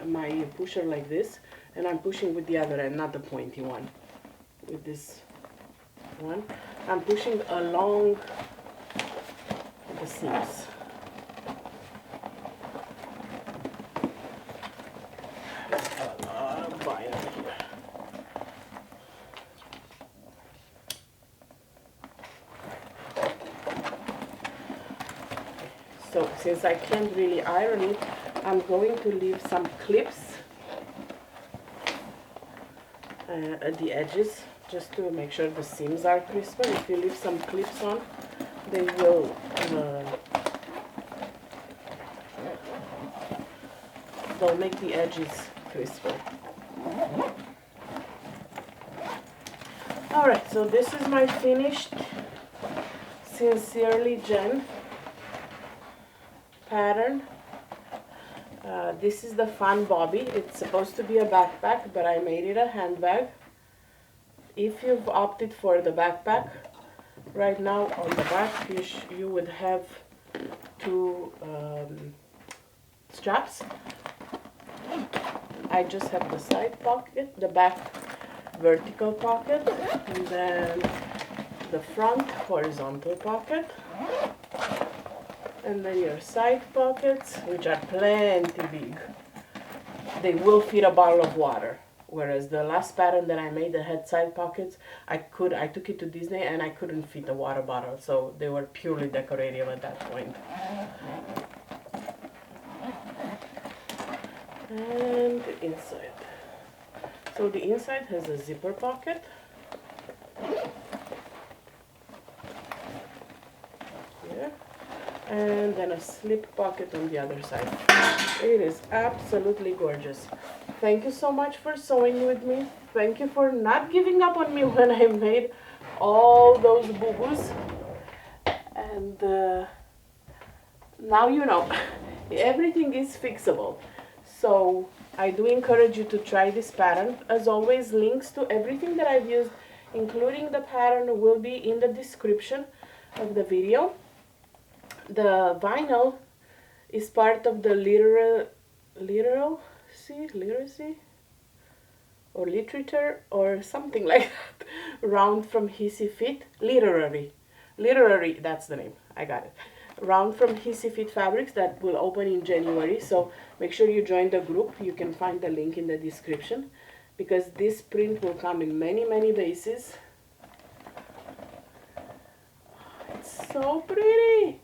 my pusher like this, and I'm pushing with the other end, not the pointy one. With this one, I'm pushing along the seams. So since I can't really iron it, I'm going to leave some clips at the edges, just to make sure the seams are crisper. If you leave some clips on, they will they'll make the edges crisper. Alright, so this is my finished Sincerely Jen pattern. This is the Fun Bobby. It's supposed to be a backpack, but I made it a handbag. If you've opted for the backpack, right now on the back you would have two straps. I just have the side pocket, the back vertical pocket, and then the front horizontal pocket. And then your side pockets, which are plenty big. They will fit a bottle of water. Whereas the last pattern that I made that had side pockets, I took it to Disney and I couldn't fit a water bottle. So they were purely decorative at that point. And the inside. So the inside has a zipper pocket. Here. And then a slip pocket on the other side. It is absolutely gorgeous. Thank you so much for sewing with me. Thank you for not giving up on me when I made all those boo-boos. And now you know, everything is fixable. So I do encourage you to try this pattern. As always, links to everything that I've used, including the pattern, will be in the description of the video. The vinyl is part of the literacy or literature or something like that. Round from Hissy Fit, literary, that's the name. I got it. Round from Hissy Fit Fabrics that will open in January. So make sure you join the group. You can find the link in the description, because this print will come in many bases. It's so pretty.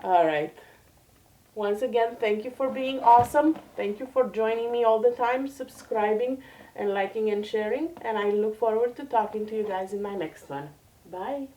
Alright, once again, thank you for being awesome. Thank you for joining me all the time, subscribing and liking and sharing, and I look forward to talking to you guys in my next one. Bye.